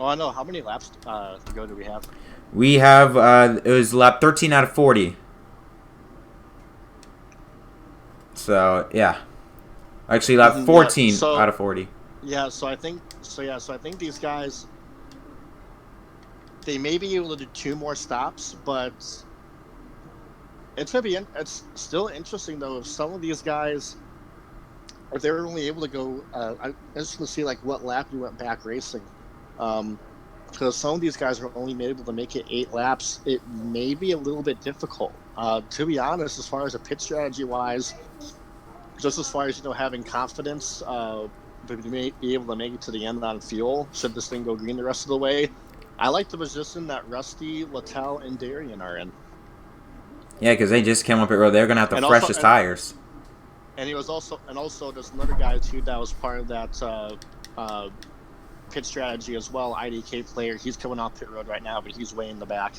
Oh, I know. How many laps to go do we have? We have, it was lap 13 out of 40. So, yeah. Actually, lap 14 out of 40. So I think these guys, they may be able to do 2 more stops, but it's still interesting though if some of these guys, if they were only able to go, I'm just going to see like what lap you went back racing, because some of these guys are only able to make it 8 laps. It may be a little bit difficult, to be honest, as far as a pit strategy wise, just as far as having confidence to be able to make it to the end on fuel should this thing go green the rest of the way. I like the position that Rusty, Littell, and Darian are in. Yeah, because they just came up pit road. They're gonna have the freshest tires. And he was also there's another guy too that was part of that pit strategy as well. IDK player. He's coming off pit road right now, but he's way in the back.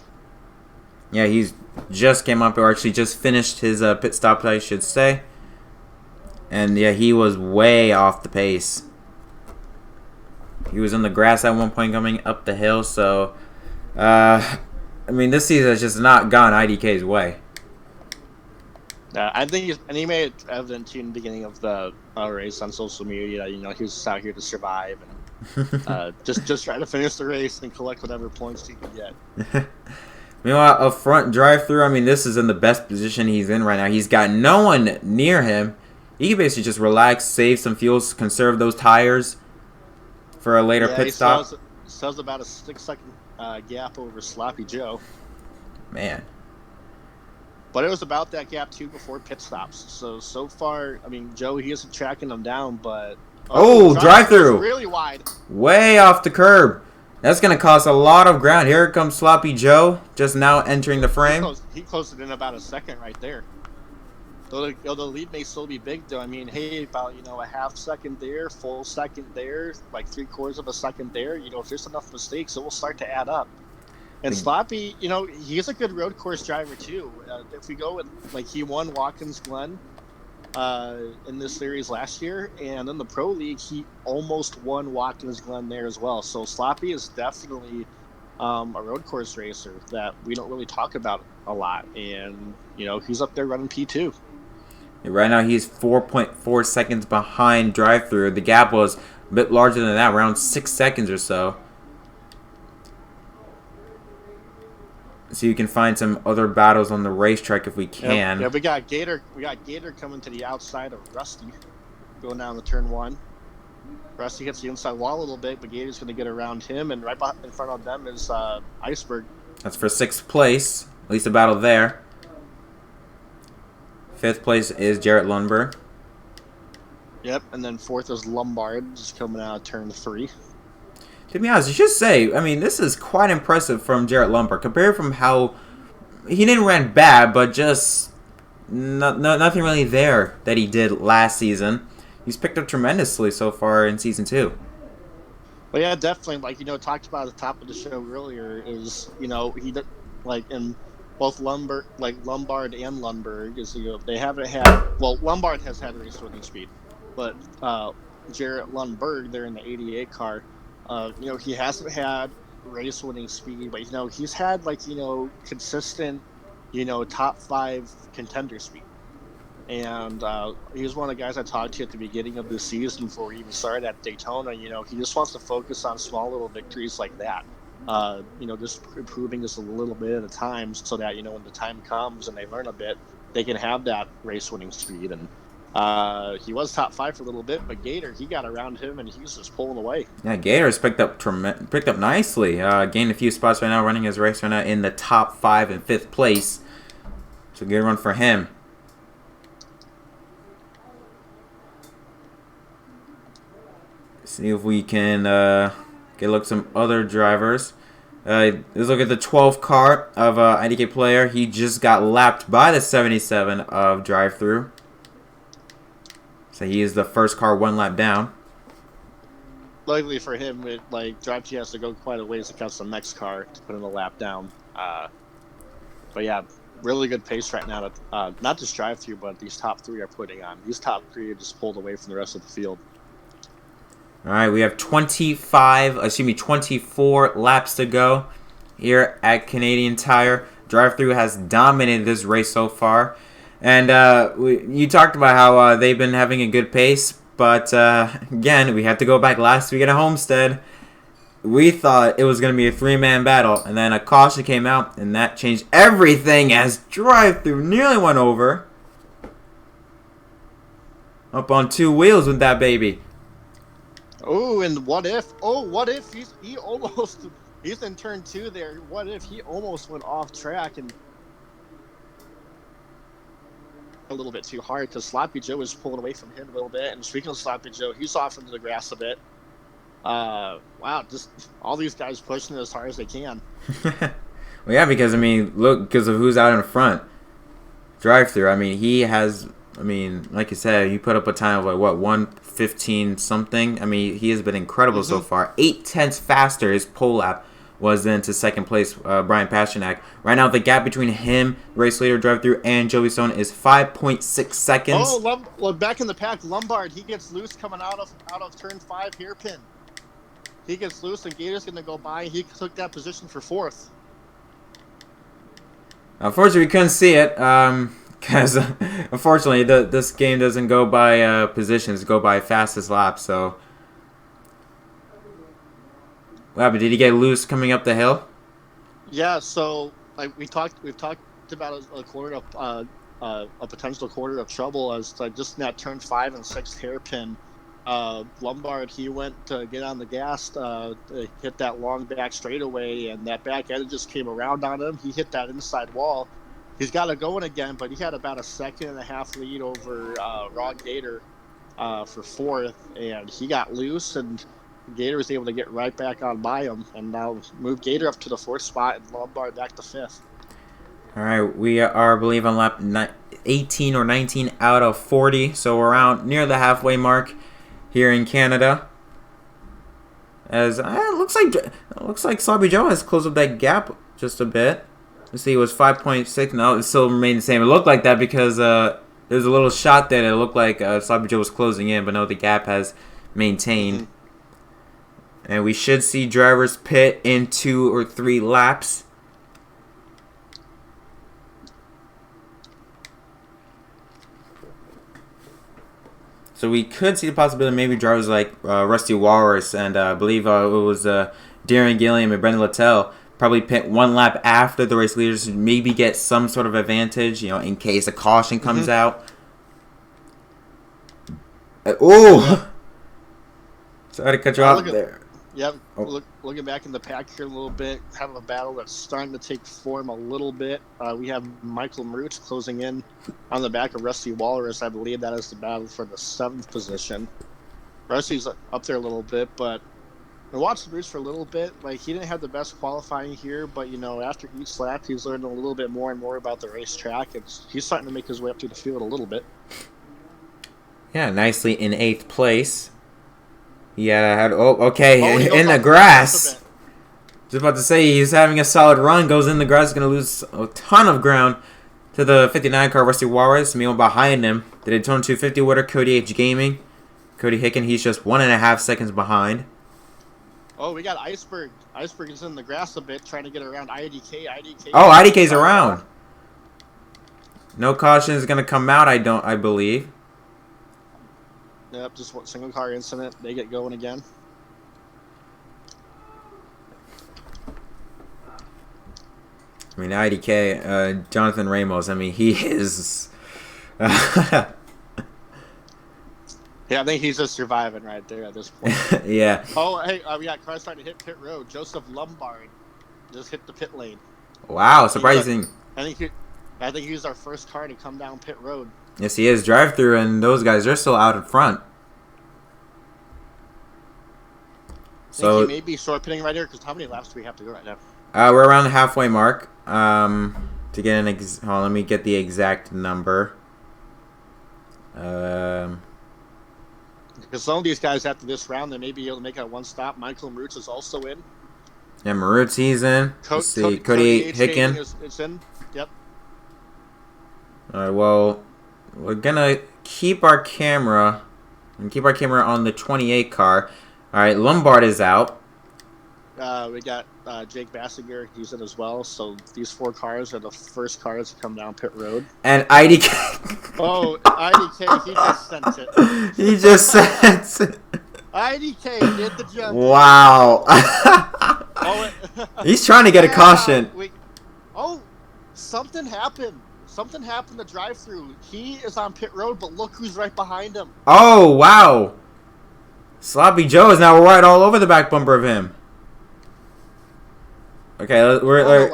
Yeah, he's just came up, or actually just finished his pit stop, I should say. And yeah, he was way off the pace. He was in the grass at one point coming up the hill. So, I mean, this season has just not gone IDK's way. I think he made it evident to you in the beginning of the race on social media. He was just out here to survive and just try to finish the race and collect whatever points he could get. Meanwhile, up front, DriveThrough. I mean, this is in the best position he's in right now. He's got no one near him. He can basically just relax, save some fuels, conserve those tires for a later pit stop. Sells about a 6-second gap over Sloppy Joe. Man. But it was about that gap too before pit stops. So far, I mean, Joe, he isn't tracking them down, but DriveThrough really wide, way off the curb. That's gonna cost a lot of ground. Here comes Sloppy Joe, just now entering the frame. He closed it in about a second right there. Though the lead may still be big, though. I mean, hey, about a half second there, full second there, like 3/4 of a second there. If there's enough mistakes, it will start to add up. And Sloppy, he's a good road course driver too. If we go with he won Watkins Glen, in this series last year, and in the Pro League, he almost won Watkins Glen there as well. So Sloppy is definitely a road course racer that we don't really talk about a lot, and he's up there running P2. Right now, he's 4.4 seconds behind DriveThrough. The gap was a bit larger than that, around 6 seconds or so. So you can find some other battles on the racetrack if we can. Yeah, we got Gator. We got Gator coming to the outside of Rusty, going down the turn 1. Rusty hits the inside wall a little bit, but Gator's going to get around him, and right in front of them is Iceberg. That's for 6th place. At least a battle there. 5th place is Jarrett Lundberg. Yep, and then 4th is Lombard, just coming out of turn 3. To be honest, you should say, I mean, this is quite impressive from Jarrett Lumbergh. Compared from how he didn't run bad, but just nothing really there that he did last season. He's picked up tremendously so far in Season 2. Well, yeah, definitely. Like, talked about at the top of the show earlier is, he, like, in both Lombard and Lundberg, is, they haven't had, well, Lombard has had race winning speed, but Jarrett Lundberg, they're in the 88 car. He hasn't had race winning speed, but he's had consistent, top 5 contender speed. And he was one of the guys I talked to at the beginning of the season before he even started at Daytona. He just wants to focus on small little victories like that. Just improving just a little bit at a time so that, when the time comes and they learn a bit, they can have that race winning speed. And he was top 5 for a little bit, but Gator, he got around him and he was just pulling away. Yeah, Gator's picked up nicely. Gained a few spots right now, running his race right now in the top 5 and 5th place. So good run for him. See if we can get a look at some other drivers. Let's look at the 12th car of IDK player. He just got lapped by the 77 of DriveThrough. So he is the first car 1 lap down. Luckily for him, DriveThrough has to go quite a ways to catch the next car to put in a lap down. But yeah, really good pace right now. Not just DriveThrough, but these top 3 are putting on. These top 3 are just pulled away from the rest of the field. All right, we have 24 laps to go here at Canadian Tire. DriveThrough has dominated this race so far. And you talked about how they've been having a good pace. But, again, we have to go back last week at Homestead. We thought it was going to be a 3-man battle. And then a caution came out, and that changed everything as DriveThrough nearly went over. Up on 2 wheels with that baby. Oh, and what if he almost, he's in turn 2 there. What if he almost went off track and a little bit too hard, because Sloppy Joe was pulling away from him a little bit. And speaking of Sloppy Joe, he's off into the grass a bit. Wow, just all these guys pushing as hard as they can. Well, yeah, because, look, because of who's out in front. DriveThrough, he has, like you said, he put up a time of, 1:15 something. He has been incredible so far. 0.8 faster his pole lap was then to 2nd place, Brian Pasternak. Right now, the gap between him, race leader DriveThrough, and Joey Stone is 5.6 seconds. Oh, back in the pack, Lombard, he gets loose coming out of turn 5 hairpin. He gets loose, and Gator's going to go by. He took that position for 4th. Unfortunately, we couldn't see it. Because, unfortunately, this game doesn't go by positions, go by fastest lap, so. What happened? Did he get loose coming up the hill? Yeah, so we've talked about a potential quarter of trouble as just in that turn 5 and 6 hairpin. Lombard, he went to get on the gas to hit that long back straightaway, and that back end just came around on him. He hit that inside wall. He's got it going again, but he had about a 1.5 second lead over Rod Gator for 4th, and he got loose, and Gator was able to get right back on by him, and now move Gator up to the 4th spot and Lombard back to 5th. All right, we are, I believe, on lap 18 or 19 out of 40, so we're around near the halfway mark here in Canada. As it looks like Sloppy Joe has closed up that gap just a bit. Let's see, it was 5.6. No, it still remained the same. It looked like that because There's a little shot there that looked like Sloppy Joe was closing in, but no, the gap has maintained. And we should see drivers pit in 2 or 3 laps. So we could see the possibility maybe drivers like Rusty Walrus and I believe it was Darren Gilliam and Brendan Littell probably pit 1 lap after the race leaders to maybe get some sort of advantage, in case a caution comes out. Oh! Sorry to cut you off there. Yep, looking back in the pack here a little bit, having a battle that's starting to take form a little bit. We have Michael Marooch closing in on the back of Rusty Walrus. I believe that is the battle for the 7th position. Rusty's up there a little bit, but I watched Marooch for a little bit. Like, he didn't have the best qualifying here, but, after each lap, he's learning a little bit more and more about the racetrack, and he's starting to make his way up through the field a little bit. Yeah, nicely in 8th place. Yeah, in the grass. Just about to say, he's having a solid run. Goes in the grass, going to lose a ton of ground to the 59 car, Rusty Walrus. Meanwhile, behind him, the Daytona 250 winner, Cody H. Gaming. Cody Hicken, he's just 1.5 seconds behind. Oh, we got Iceberg. Iceberg is in the grass a bit, trying to get around IDK. IDK's around. No caution is going to come out, I believe. Yep, just one single car incident. They get going again. I mean, IDK, Jonathan Ramos, he is... Yeah, I think he's just surviving right there at this point. Yeah. Oh, hey, we got cars starting to hit pit road. Jarrett Lumbergh just hit the pit lane. Wow, surprising. I think he's our first car to come down pit road. Yes, he is. DriveThrough, and those guys are still out in front. So he may be short pitting right here, because how many laps do we have to go right now? We're around the halfway mark. To get let me get the exact number. Because some of these guys after this round, they may be able to make a one stop. Michael Marooch is also in. Yeah, Marooch, he's in. Let's see, Cody Hicken. It's in. Yep. All right. Well, we're gonna keep our camera on the 28 car. All right, Lombard is out. We got Jake Bassinger. He's in as well. So these 4 cars are the first cars to come down pit road. And IDK. Oh, IDK, he just sent it. He just sent it. IDK did the jump. Wow. He's trying to get a caution. Something happened. Something happened to DriveThrough. He is on pit road, but look who's right behind him. Oh, wow. Sloppy Joe is now right all over the back bumper of him. Okay, I want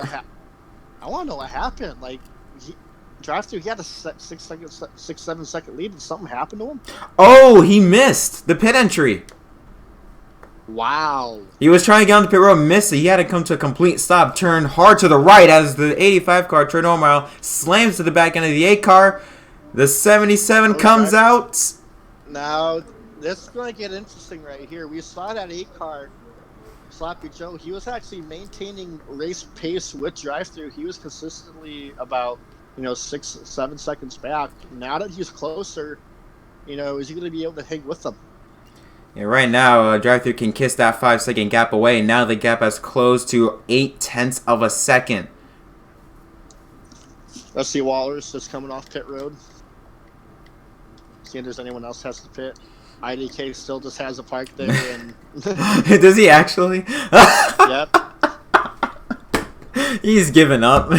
to know what happened. Like, DriveThrough, he had a 6-7 second lead, and something happened to him. Oh, he missed the pit entry. Wow. He was trying to get on the pit road, missed it. He had to come to a complete stop, turn hard to the right as the 85 car, Trey Normal, slams to the back end of the 8 car. The 77 comes out. Now, this is going to get interesting right here. We saw that 8 car, Sloppy Joe. He was actually maintaining race pace with DriveThrough. He was consistently about 6-7 seconds back. Now that he's closer, is he going to be able to hang with them? Yeah, right now, DriveThrough can kiss that 5-second gap away. Now the gap has closed to 0.8 of a second. Let's see, Waller's just coming off pit road. See if there's anyone else has to pit. IDK still just has a park there. And does he actually? Yep. He's given up.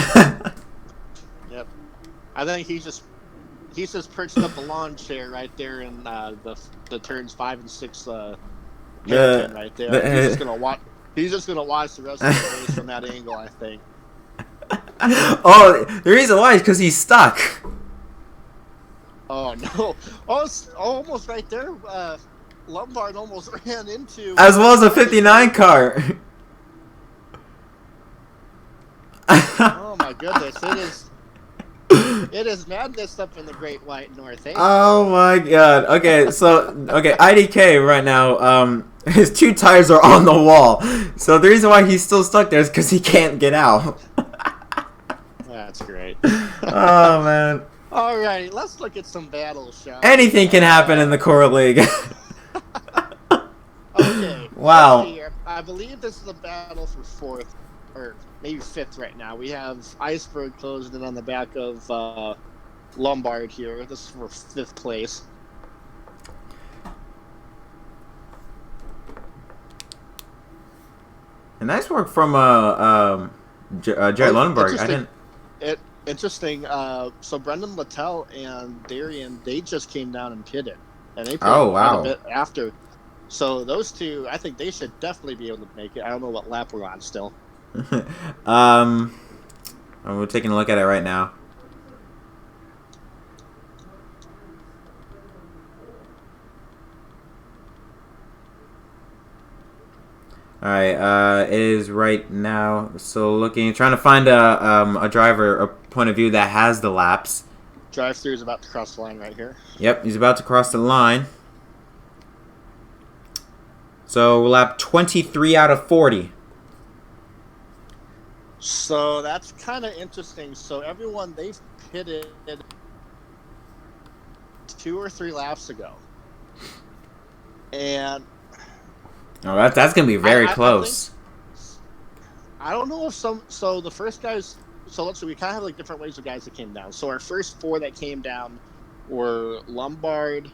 Yep. I think he's just perched up a lawn chair right there in the turns 5 and 6 right there. He's just gonna watch. He's just gonna watch the rest of the race from that angle, I think. Oh, the reason why is because he's stuck. Oh no! Oh, almost right there. Lombard almost ran into. As well as a 59 car. Oh my goodness! It is madness up in the Great White North. Eh? Oh my God! Okay, so IDK right now. His 2 tires are on the wall. So the reason why he's still stuck there is because he can't get out. That's great. Oh man. All right, let's look at some battles, shall we? Anything can happen in the Core League. Okay, let's see Wow. here. I believe this is a battle for fourth, or maybe fifth right now. We have Iceberg closing in on the back of Lombard here. This is for fifth place. And nice work from Jarrett Lundberg. Interesting. So Brendan Littell and Darian, they just came down and pitted, and they pitted Oh, quite a wow. bit after. So those two, I think they should definitely be able to make it. I don't know what lap we're on still. We're taking a look at it right now. All right, it is right now. So trying to find a driver, a point of view that has the laps. DriveThrough is about to cross the line right here. Yep, he's about to cross the line. So lap 23 out of 40. So that's kind of interesting. So everyone, they've pitted 2 or 3 laps ago, and Oh, that's gonna be very close. I don't know if some. So the first guys. So let's see. We kind of have like different waves of guys that came down. So our first 4 that came down were Lombard,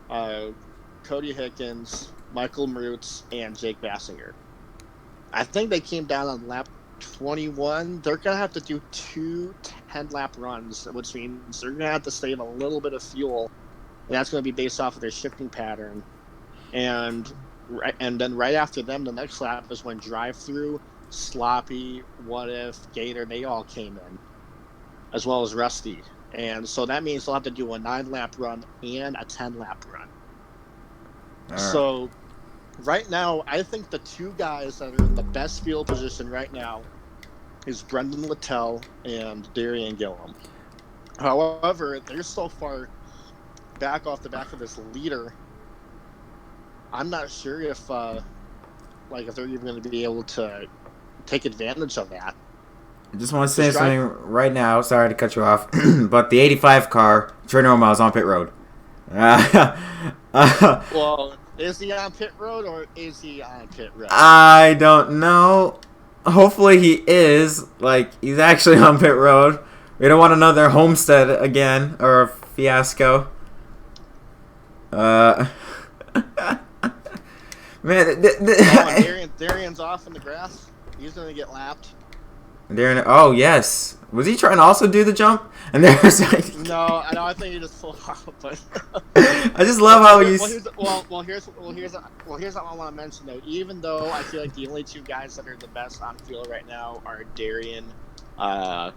Cody Hickens, Michael Marutz, and Jake Bassinger. I think they came down on lap 21. They're gonna have to do 2 10-lap runs, which means they're gonna have to save a little bit of fuel, and that's gonna be based off of their shifting pattern. And then right after them, the next lap is when DriveThrough, Sloppy, What If, Gator, they all came in, as well as Rusty. And so that means they'll have to do a 9-lap run and a 10-lap run. Right. So right now, I think the 2 guys that are in the best field position right now is Brendan Littell and Darian Gillum. However, they're so far back off the back of this leader, I'm not sure if if they're even going to be able to take advantage of that. I just want to say something right now. Sorry to cut you off, but the 85 car, Trey Normal, is on pit road. Well, is he on pit road or is he on pit road? I don't know. Hopefully he is. He's actually on pit road. We don't want another Homestead again or a fiasco. Man, Darian's off in the grass. He's gonna get lapped. Darren, oh yes, was he trying to also do the jump? And there's No, I think he just pulled off. But I just love how he's. Here's what I want to mention though. Even though I feel like the only 2 guys that are the best on field right now are Darian. Let's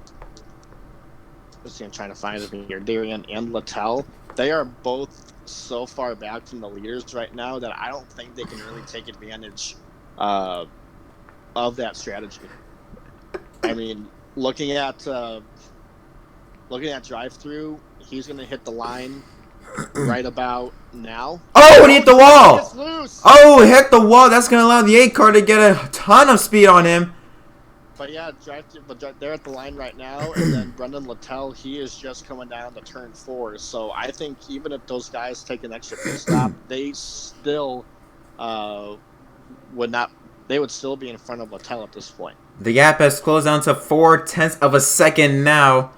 see, I'm trying to find it here. Darian and Littell. They are both so far back from the leaders right now that I don't think they can really take advantage of that strategy. I mean, looking at DriveThrough, he's going to hit the line right about now. Oh, and he hit the wall! It's loose. Oh, hit the wall. That's going to allow the 8 car to get a ton of speed on him. But yeah, they're at the line right now, and then Brendan Littell, he is just coming down to turn 4. So I think even if those guys take an extra pit stop, they still would still be in front of Littell at this point. The gap has closed down to 0.4 of a second now.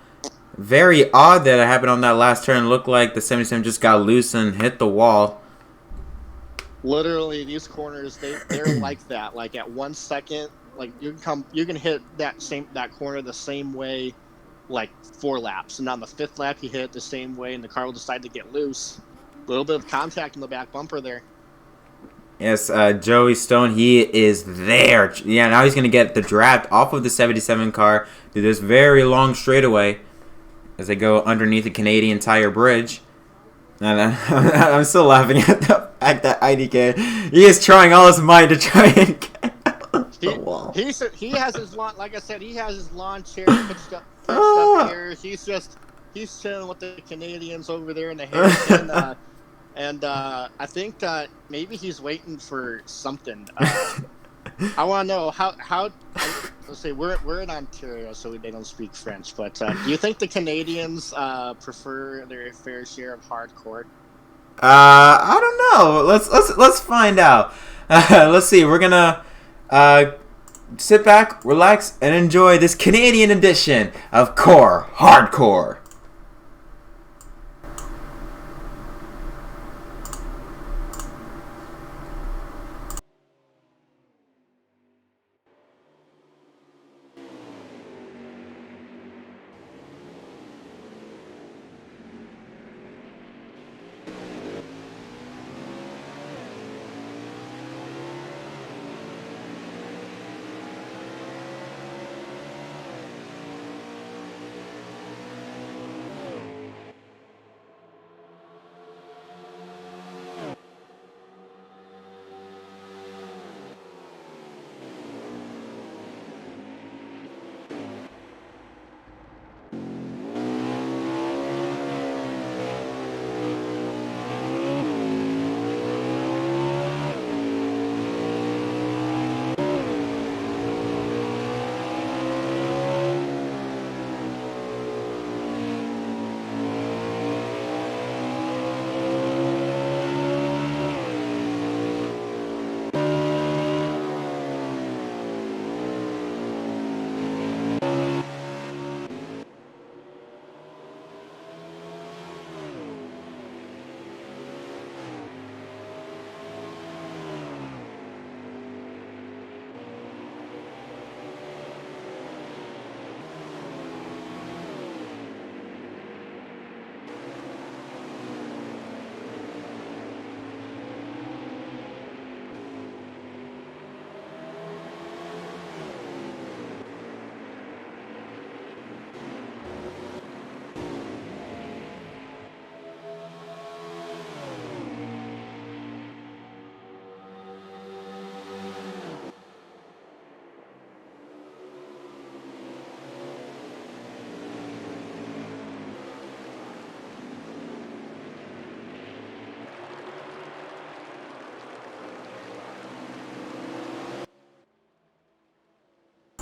Very odd that it happened on that last turn. Looked like the 77 just got loose and hit the wall. Literally, these corners, they're like that. Like at 1 second, like you can hit that corner the same way, like 4 laps, and on the 5th lap you hit it the same way, and the car will decide to get loose. A little bit of contact in the back bumper there. Yes, Joey Stone, he is there. Yeah, now he's going to get the draft off of the 77 car through this very long straightaway as they go underneath the Canadian Tire Bridge. And I'm still laughing at the fact that IDK, he is trying all his might to try and get the wall. He has his lawn, like I said, he has his lawn chair pitched up here. He's chilling with the Canadians over there in the Harrison. And I think maybe he's waiting for something. I want to know how let's say we're in Ontario, so they don't speak French. But do you think the Canadians prefer their fair share of hardcore? I don't know. Let's find out. Let's see. We're gonna sit back, relax, and enjoy this Canadian edition of Core Hardcore.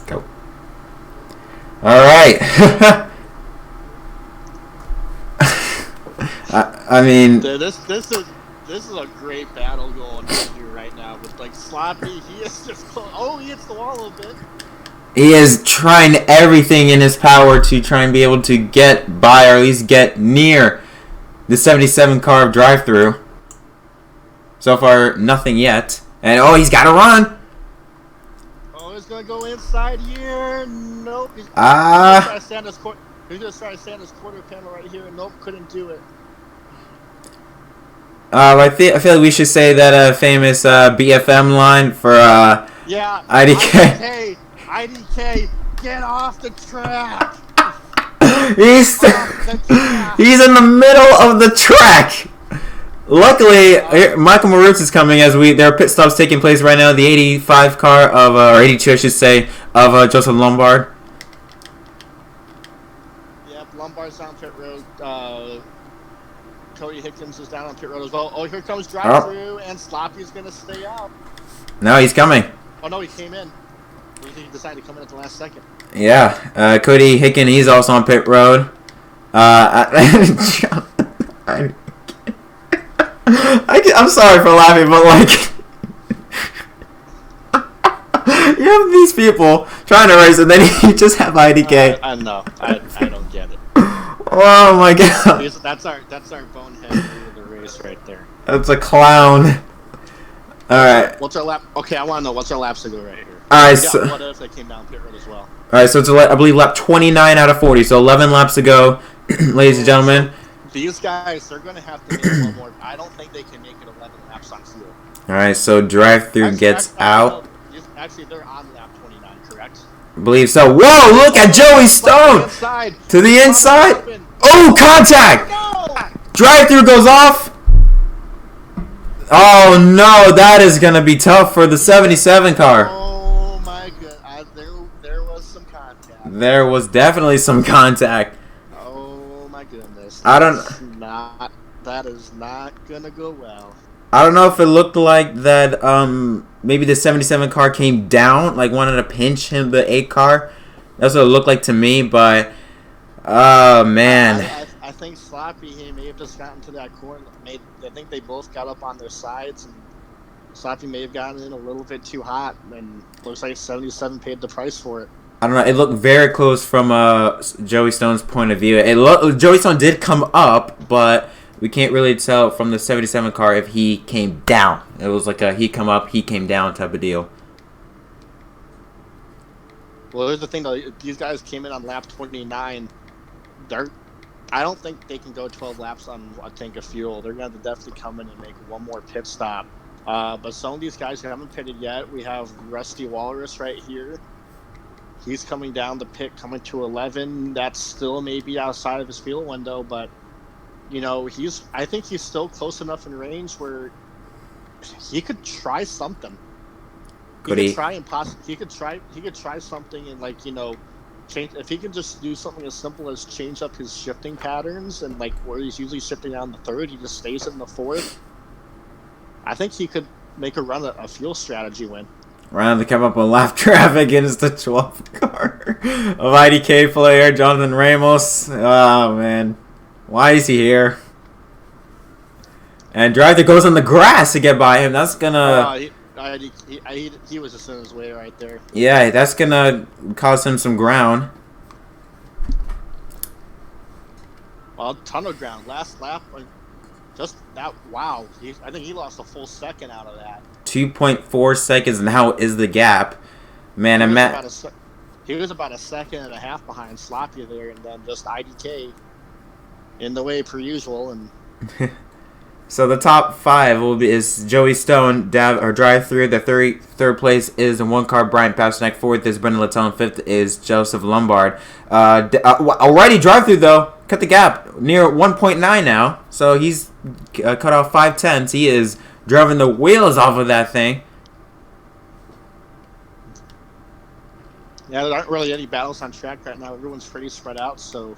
Go. All right. I mean, this is a great battle going on here right now with like Sloppy. He is just he hits the wall a little bit. He is trying everything in his power to try and be able to get by or at least get near the 77 car of DriveThrough. So far, nothing yet. And he's got to run. He's gonna go inside here. Nope. He's gonna try to stand his quarter panel right here. Nope, couldn't do it. I feel like we should say that famous BFM line for IDK. IDK, get off the track. He's in the middle of the track. Luckily, Michael Marutz is coming as there are pit stops taking place right now. The 85 car of, or 82 I should say, of Joseph Lombard. Yep, Lombard's down pit road. Cody Hickens is down on pit road as well. Here comes DriveThrough, and Sloppy's going to stay out. No, he's coming. Oh, no, he came in. He decided to come in at the last second. Yeah, Cody Hickens, he's also on pit road. I'm sorry for laughing, but like, you have these people trying to race, and then you just have IDK. I know. I don't get it. Oh my god. That's our bonehead of the race right there. That's a clown. All right. What's our lap? Okay, I want to know what's our laps to go right here. All right. So what if they came down pit road as well? All right. So it's I believe lap 29 out of 40. So 11 laps to go, ladies and gentlemen. These guys, they're going to have to make one more. I don't think they can make it 11 laps on field. All right. So DriveThrough gets out. Actually, they're on lap 29, correct? I believe so. Whoa! Look at Joey Stone to the inside. Oh, contact! DriveThrough goes off. Oh no, that is gonna be tough for the 77 car. Oh my god, there was some contact. There was definitely some contact. Oh my goodness. That is not gonna go well. I don't know if it looked like that. Maybe the 77 car came down, like wanted to pinch him, the 8 car. That's what it looked like to me. But oh man, I think Sloppy, he may have just gotten to that corner. I think they both got up on their sides, and Sloppy may have gotten in a little bit too hot, and looks like 77 paid the price for it. I don't know. It looked very close from Joey Stone's point of view. Joey Stone did come up, but we can't really tell from the 77 car if he came down. It was like a he come up, he came down type of deal. Well, here's the thing, though. These guys came in on lap 29. I don't think they can go 12 laps on a tank of fuel. They're going to definitely come in and make one more pit stop. But some of these guys haven't pitted yet. We have Rusty Walrus right here. He's coming down the pit, coming to 11. That's still maybe outside of his fuel window, but you know, I think he's still close enough in range where he could try something. He could try something and, like, you know, change. If he could just do something as simple as change up his shifting patterns, and like where he's usually shifting down the 3rd, he just stays in the 4th. I think he could make a run at a fuel strategy win. Round to come up on lap traffic against the 12th car of IDK player Jonathan Ramos. Oh man, why is he here? And DriveThrough goes on the grass to get by him. That's gonna. He was just in his way right there. Yeah, that's gonna cause him some ground. Well, a ton of ground. Last lap, just that. Wow, I think he lost a full second out of that. 2.4 seconds now is the gap. Man, he was about a second and a half behind Sloppy there, and then just IDK in the way per usual. And so the top 5 is Joey Stone, DriveThrough. The third place is in 1 car, Brian Pasternak. 4th is Brendan Littell, and 5th is Joseph Lumbergh. Already DriveThrough though cut the gap near 1.9 now, so he's cut off 5/10. He is driving the wheels off of that thing. Yeah, there aren't really any battles on track right now. Everyone's pretty spread out. So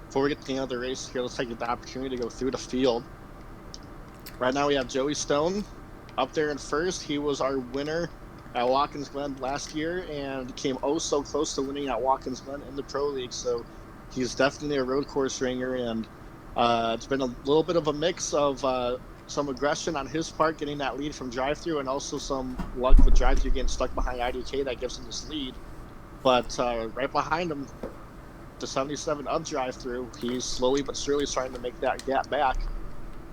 before we get to the end of the race here, let's take the opportunity to go through the field. Right now we have Joey Stone up there in 1st. He was our winner at Watkins Glen last year and came oh so close to winning at Watkins Glen in the Pro League. So he's definitely a road course ringer, and it's been a little bit of a mix of some aggression on his part, getting that lead from DriveThrough, and also some luck with DriveThrough getting stuck behind IDK that gives him this lead. But right behind him, the 77 of DriveThrough, he's slowly but surely starting to make that gap back.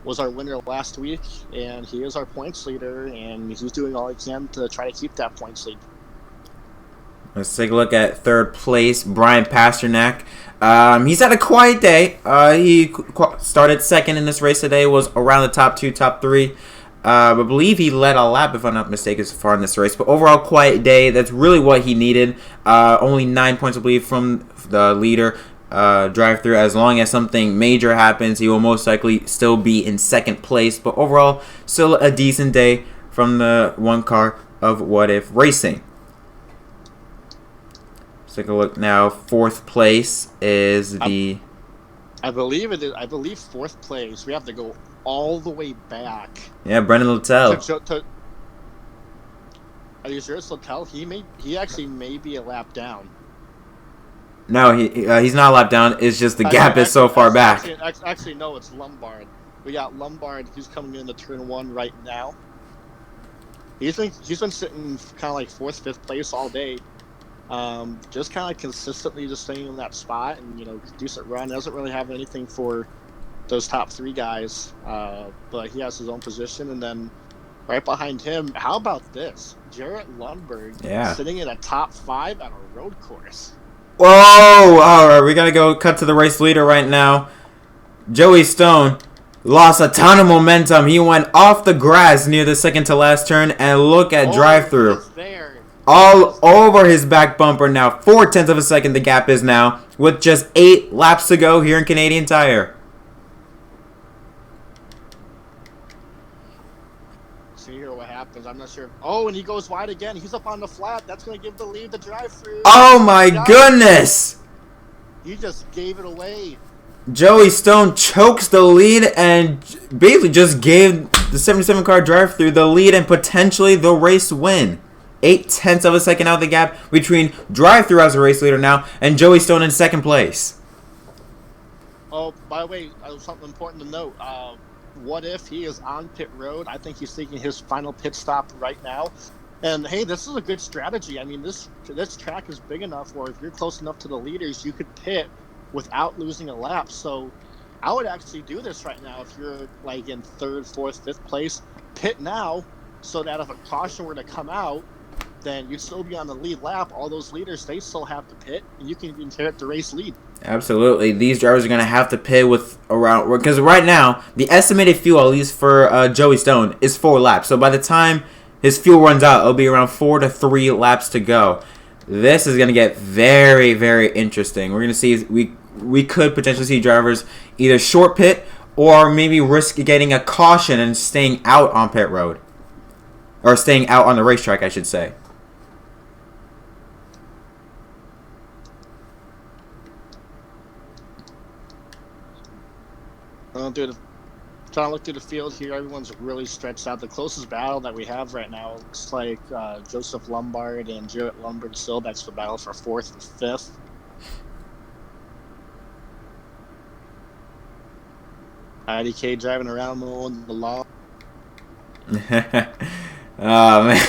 Was our winner last week, and he is our points leader, and he's doing all he can to try to keep that points lead. Let's take a look at 3rd place, Brian Pasternak. He's had a quiet day. He started 2nd in this race today, was around the top 2, top 3. I believe he led a lap, if I'm not mistaken, so far in this race. But overall, quiet day. That's really what he needed. Only 9 points, I believe, from the leader, DriveThrough. As long as something major happens, he will most likely still be in 2nd place. But overall, still a decent day from the 1 car of What If Racing. Let's take a look now. 4th place is the. I believe 4th place. We have to go all the way back. Yeah, Brendan Littell. Are you sure it's Littell? He actually may be a lap down. No, he's not a lap down. It's just the gap is so far back. Actually, no, it's Lumbergh. We got Lumbergh. He's coming in the turn 1 right now. He's been sitting kind of like 4th, 5th place all day. Just kind of consistently just staying in that spot, and, you know, decent run. Doesn't really have anything for those top 3 guys, but he has his own position. And then right behind him, how about this? Jarrett Lundberg, sitting in a top 5 at a road course. Whoa! All right, we gotta go cut to the race leader right now. Joey Stone lost a ton of momentum. He went off the grass near the 2nd to last turn, and look at DriveThrough. All over his back bumper now. 0.4 of a second the gap is now, with just 8 laps to go here in Canadian Tire. See here what happens. I'm not sure. Oh, and he goes wide again. He's up on the flat. That's going to give the lead to DriveThrough. Oh my goodness! He just gave it away. Joey Stone chokes the lead and basically just gave the 77 car drive-through the lead and potentially the race win. 0.8 of a second out the gap between drive-through as a race leader now and Joey Stone in second place. Oh, by the way, something important to note. What if he is on pit road? I think he's taking his final pit stop right now. And hey, this is a good strategy. I mean, this track is big enough where if you're close enough to the leaders, you could pit without losing a lap. So I would actually do this right now if you're like in 3rd, 4th, 5th place. Pit now so that if a caution were to come out, then you'd still be on the lead lap. All those leaders, they still have to pit, and you can inherit the race lead. Absolutely. These drivers are going to have to pit with around, because right now, the estimated fuel, at least for Joey Stone, is 4 laps. So by the time his fuel runs out, it'll be around 4 to 3 laps to go. This is going to get very, very interesting. We're going to see, we could potentially see drivers either short pit or maybe risk getting a caution and staying out on pit road. Or staying out on the racetrack, I should say. Trying to look through the field here, everyone's really stretched out. The closest battle that we have right now looks like Joseph Lombard and Jarrett Lundberg still. That's the battle for 4th and 5th. IDK driving around mowing the lawn. Oh man.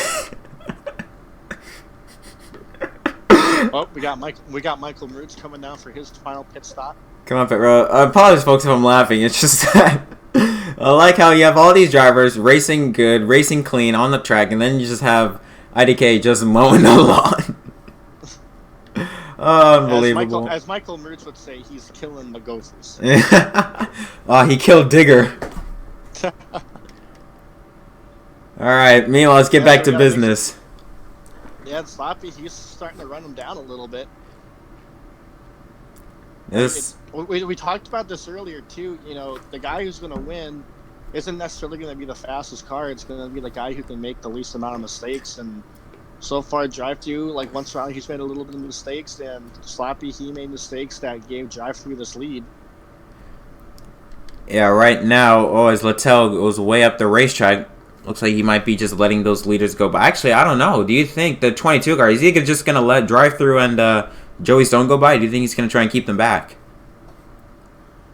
Oh, we got Michael Roots coming down for his final pit stop. Come on, pit road. I apologize, folks, if I'm laughing. It's just that I like how you have all these drivers racing good, racing clean on the track, and then you just have IDK just mowing the lawn. Oh, unbelievable. As Michael Roots would say, he's killing the Gophers. Oh, he killed Digger. All right, meanwhile, let's get back to business. Yeah, Sloppy, he's starting to run him down a little bit. We talked about this earlier, too. You know, the guy who's going to win isn't necessarily going to be the fastest car. It's going to be the guy who can make the least amount of mistakes. And so far, DriveThrough, like once around, he's made a little bit of mistakes. And Sloppy, he made mistakes that gave DriveThrough this lead. Yeah, right now, as Littell goes way up the racetrack, looks like he might be just letting those leaders go. But actually, I don't know. Do you think the 22 car, is he just going to let DriveThrough and Joey Stone go by? Do you think he's going to try and keep them back?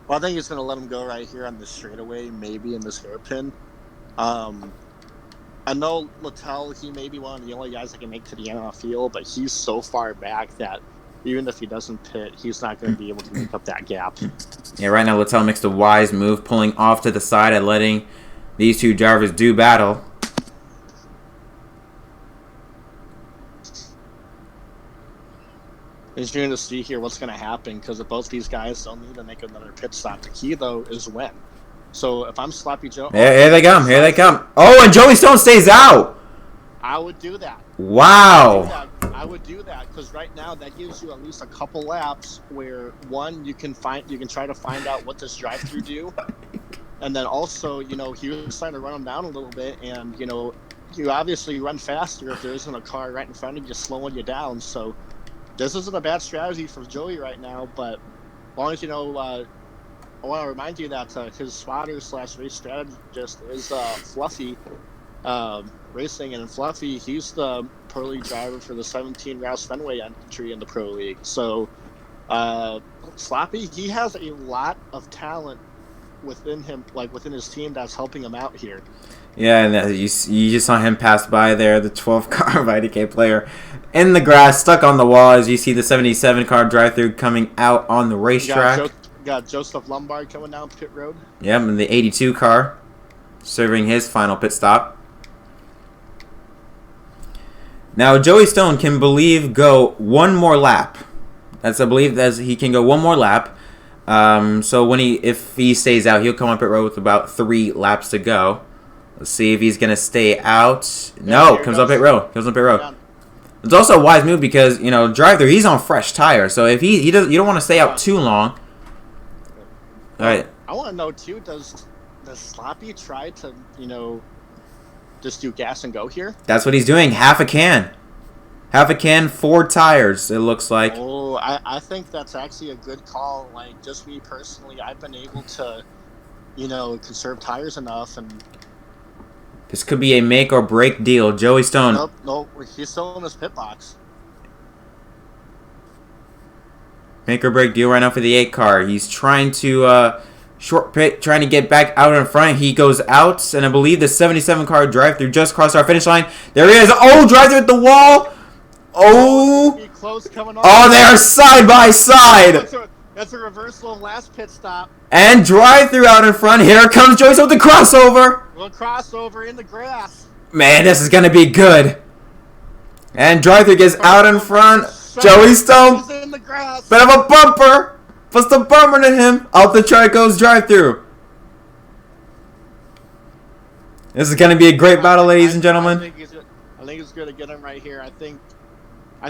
Well, I think he's going to let him go right here on the straightaway, maybe in this hairpin. I know Littell, he may be one of the only guys that can make to the end of the field, but he's so far back that even if he doesn't pit, he's not going to be able to make up that gap. Yeah, right now Littell makes the wise move, pulling off to the side and letting these two drivers do battle. It's going to see here what's going to happen, because if both these guys don't need to make another pit stop, the key, though, is when. So if I'm Sloppy Joe... Here they come, here they come. Oh, and Joey Stone stays out! I would do that. Wow. I would do that, because right now that gives you at least a couple laps where, one, you can try to find out what does DriveThrough do. And then also, you know, he was trying to run them down a little bit, and, you know, you obviously run faster if there isn't a car right in front of you slowing you down. So this isn't a bad strategy for Joey right now, but as long as you know, I want to remind you that his spotter / race strategist is Fluffy Racing, and Fluffy, he's the pro league driver for the 17 Rouse Fenway entry in the pro league. So Sloppy, he has a lot of talent within him, like within his team, that's helping him out here. Yeah, and you just saw him pass by there, the 12 car of IDK player in the grass, stuck on the wall, as you see the 77 car DriveThrough coming out on the racetrack. Got Joseph Lombard coming down pit road. Yep, and the 82 car serving his final pit stop. Now Joey Stone can go one more lap. I believe that he can go one more lap. So if he stays out, he'll come up pit road with about 3 laps to go. Let's see if he's gonna stay out. No, comes up pit road. It's also a wise move because, you know, DriveThrough, he's on fresh tires. So if you don't want to stay out too long. All right. I want to know too. Does Sloppy try to, you know, just do gas and go here? That's what he's doing. Half a can. Half a can, 4 tires, it looks like. Oh, I think that's actually a good call. Like, just me personally, I've been able to, conserve tires enough. And This could be a make or break deal. Joey Stone. nope, he's still in his pit box. Make or break deal right now for the 8 car. He's trying to short pit, trying to get back out in front. He goes out, and I believe the 77 car drive-through just crossed our finish line. There he is. Oh, drive-through at the wall. Oh, they are side by side. That's a reversal of last pit stop. And drive-through out in front. Here comes Joyce with the crossover. Little crossover in the grass. Man, this is going to be good. And drive-through gets out in front. Joey Stone. In the grass. Bit of a bumper. Puts the bumper to him. Out the track goes drive-through. This is going to be a great battle, ladies and gentlemen. I think he's going to get him right here. I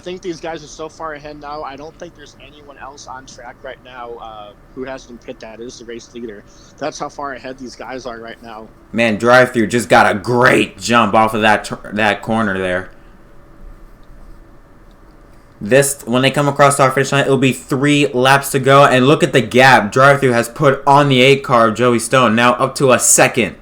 think these guys are so far ahead now. I don't think there's anyone else on track right now who hasn't pit that is the race leader. That's how far ahead these guys are right now. Man, drive-through just got a great jump off of that corner there. When they come across our finish line, it'll be 3 laps to go. And look at the gap drive-through has put on the 8 car of Joey Stone. Now up to a second.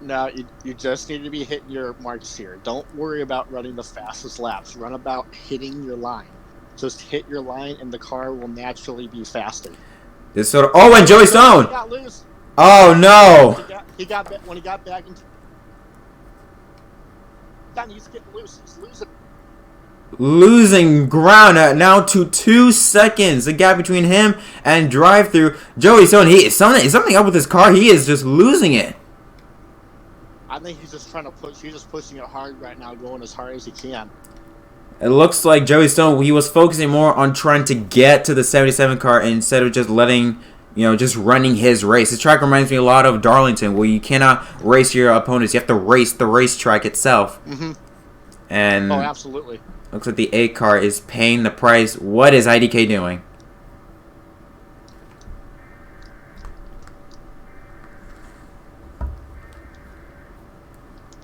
Now, you just need to be hitting your marks here. Don't worry about running the fastest laps. Run about hitting your line. Just hit your line, and the car will naturally be faster. This sort of. Oh, and Joey Stone. He got loose. Oh no. When he got back into. He's getting loose. He's losing ground now to 2 seconds. The gap between him and drive-through. Joey Stone. Something up with his car. He is just losing it. I think he's just trying to push. He's just pushing it hard right now, going as hard as he can. It looks like Joey Stone, he was focusing more on trying to get to the 77 car instead of just letting, just running his race. This track reminds me a lot of Darlington, where you cannot race your opponents. You have to race the racetrack itself. Mm-hmm. And oh, absolutely. Looks like the 8 car is paying the price. What is IDK doing?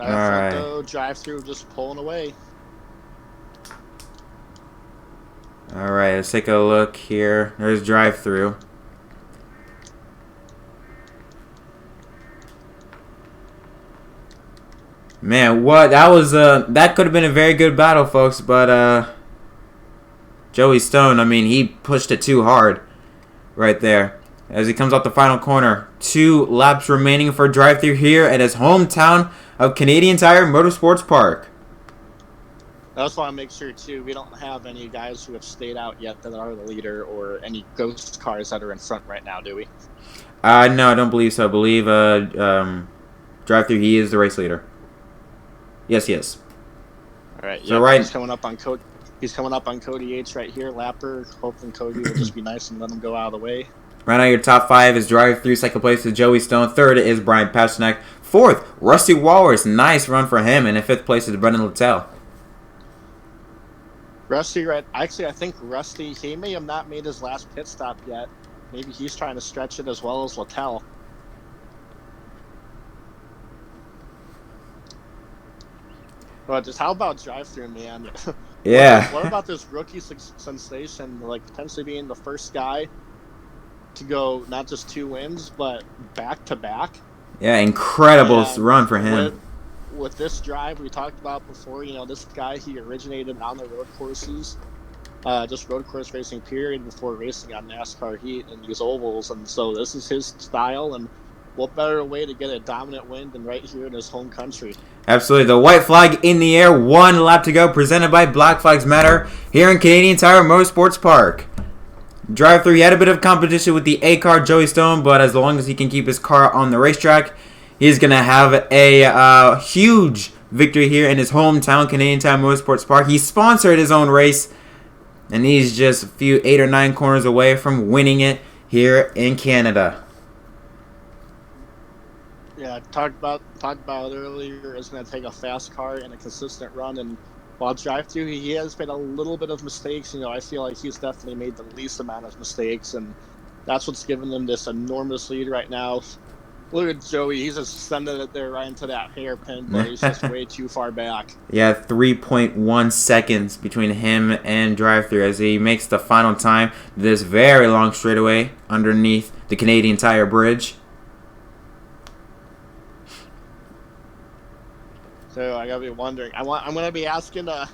Alright. Drive-through just pulling away. Alright, let's take a look here. There's drive-through. Man, what? That could have been a very good battle, folks, but Joey Stone, I mean, he pushed it too hard right there. As he comes out the final corner. 2 laps remaining for drive-through here at his hometown of Canadian Tire Motorsports Park. I just want to make sure, too, we don't have any guys who have stayed out yet that are the leader or any ghost cars that are in front right now, do we? No, I don't believe so. I believe drive-through, he is the race leader. Yes, he is. All right, so right. He's coming up on Cody H right here, Lapper. Hoping Cody will just be nice and let him go out of the way. Right now, your top 5 is drive-through. Second place is Joey Stone. Third is Brian Pasternak. Fourth, Rusty Walrus. Nice run for him. And in 5th place is Brendan Littell. Rusty, right? Actually, I think Rusty, he may have not made his last pit stop yet. Maybe he's trying to stretch it as well as Littell. But just how about drive-through, man? Yeah. What about this rookie sensation, like potentially being the first guy to go not just 2 wins, but back-to-back? Yeah, incredible run for him. With this drive we talked about before, this guy, he originated on the road courses, just road course racing period before racing on NASCAR heat and these ovals, and so this is his style, and what better way to get a dominant win than right here in his home country? Absolutely. The white flag in the air, 1 lap to go, presented by Black Flags Matter here in Canadian Tire Motorsports Park. Drive-through, he had a bit of competition with the 8 car Joey Stone, but as long as he can keep his car on the racetrack, he's going to have a huge victory here in his hometown, Canadian Tire Motorsports Park. He sponsored his own race, and he's just a few 8 or 9 corners away from winning it here in Canada. Yeah, talked about it earlier. It's going to take a fast car and a consistent run, and while drive-through, he has made a little bit of mistakes. I feel like he's definitely made the least amount of mistakes, and that's what's given them this enormous lead right now. Look at Joey. He's just sending it there right into that hairpin, but he's just way too far back. Yeah, 3.1 seconds between him and DriveThrough as he makes the final time. This very long straightaway underneath the Canadian Tire Bridge. So I gotta be wondering. I'm gonna be asking. I'm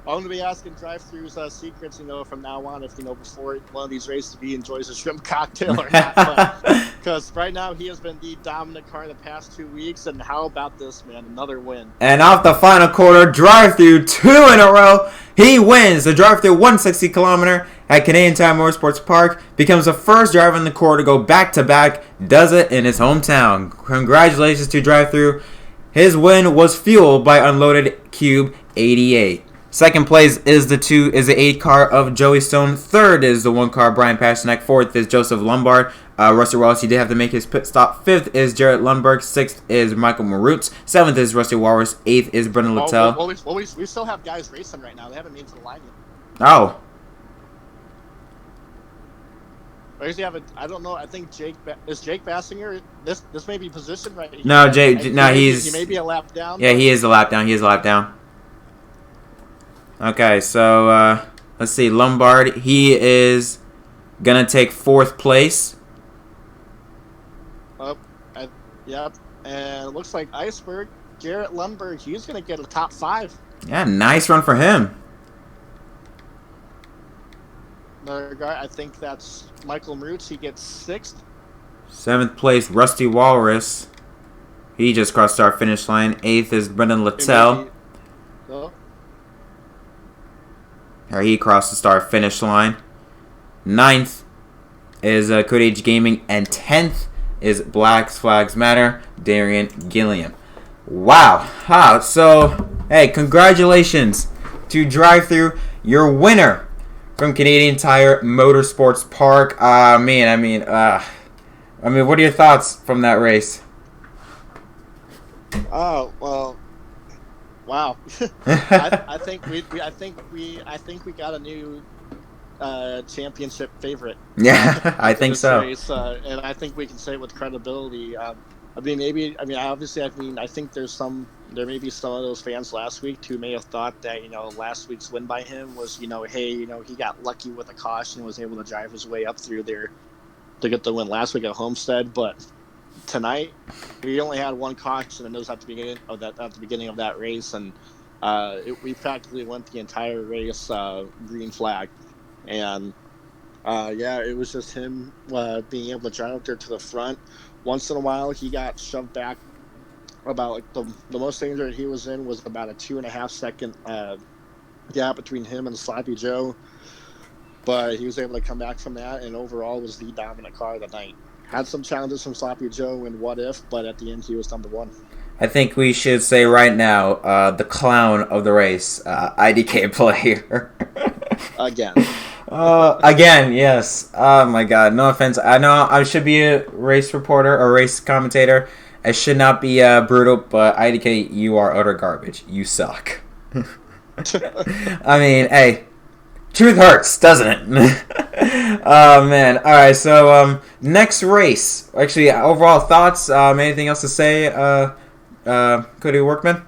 gonna be asking DriveThrough's secrets. From now on, if before one of these races, if he enjoys a shrimp cocktail or not. Because right now he has been the dominant car the past 2 weeks. And how about this, man? Another win. And off the final quarter, DriveThrough 2 in a row. He wins the DriveThrough 160 kilometer at Canadian Tire Motorsports Park. Becomes the first driver in the core to go back to back. Does it in his hometown. Congratulations to DriveThrough. His win was fueled by unloaded Cube 88. Second place is the 8 car of Joey Stone. Third is the 1 car Brian Pasternak. Fourth is Joseph Lombard. Rusty Wallace, he did have to make his pit stop. Fifth is Jarrett Lundberg. Sixth is Michael Marutz. Seventh is Rusty Walrus. Eighth is Brendan Littell. We still have guys racing right now. They haven't made to the line yet. Oh. I don't know. I think Jake Bassinger. This may be positioned right. No, Jake. He may be a lap down. Yeah, he is a lap down. Okay, so let's see. Lombard, he is gonna take 4th place. Yep. And it looks like Iceberg, Jarrett Lundberg, he's gonna get a top 5. Yeah, nice run for him. Another guy, I think that's Michael Marutz. He gets 6th. 7th place, Rusty Walrus. He just crossed our finish line. 8th is Brendan Littell. He crossed the start finish line. 9th is Code Age Gaming, and 10th is Black Flags Matter, Darian Gilliam. Wow. So, hey, congratulations to DriveThrough, your winner from Canadian Tire Motorsports Park. I mean, what are your thoughts from that race? Oh well. Wow, I think we got a new championship favorite. Yeah, I think so. Race, and I think we can say it with credibility. I think there may be some of those fans last week who may have thought that last week's win by him was he got lucky with a caution and was able to drive his way up through there to get the win last week at Homestead, but tonight we only had 1 caution, and it was at the beginning of that race, and we practically went the entire race green flag, and it was just him being able to drive up there to the front. Once in a while he got shoved back about the most danger he was in was about a 2.5 second gap between him and Sloppy Joe, but he was able to come back from that, and overall was the dominant car of the night. Had some challenges from Sloppy Joe and What If, but at the end he was number 1. I think we should say right now, the clown of the race, IDK player. Again, yes. Oh my God, no offense. I know I should be a race reporter or race commentator. I should not be brutal, but IDK, you are utter garbage. You suck. I mean, hey, truth hurts, doesn't it? Oh man! All right, so next race. Actually, overall thoughts. Anything else to say, Cody Workman?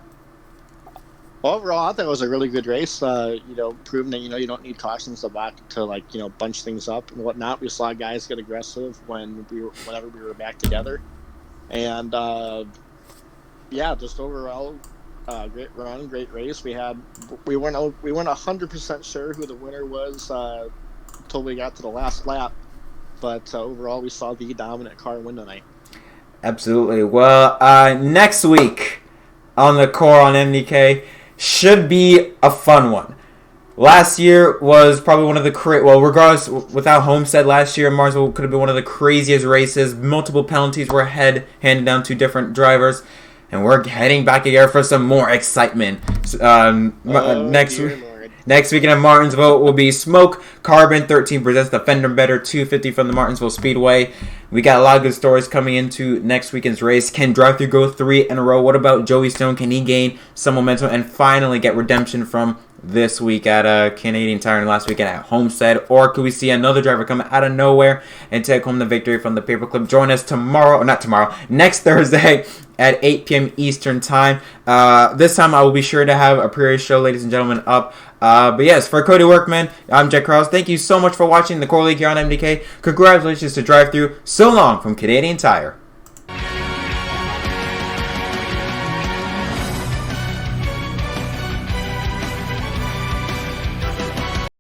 Overall, I thought it was a really good race. Proving that you don't need cautions to bunch things up and whatnot. We saw guys get aggressive whenever we were back together, and just overall, great run, great race. We weren't 100% sure who the winner was until we got to the last lap, but overall we saw the dominant car win tonight. Absolutely. Well, next week on the core on MDK should be a fun one. Last year was probably one of the regardless, without Homestead last year, Marsville could have been one of the craziest races. Multiple penalties were handed down to different drivers, and we're heading back again for some more excitement. Next weekend at Martinsville will be Smoke Carbon 13 presents the Fender Better 250 from the Martinsville Speedway. We got a lot of good stories coming into next weekend's race. Can DriveThrough go 3 in a row? What about Joey Stone? Can he gain some momentum and finally get redemption from this week at Canadian Tire and last weekend at Homestead? Or could we see another driver come out of nowhere and take home the victory from the paperclip? Join us next Thursday at 8 p.m. Eastern Time. This time I will be sure to have a previous show, ladies and gentlemen, up. But yes, for Cody Workman, I'm Jack Krause. Thank you so much for watching the Core League here on MDK. Congratulations to DriveThrough. So long from Canadian Tire.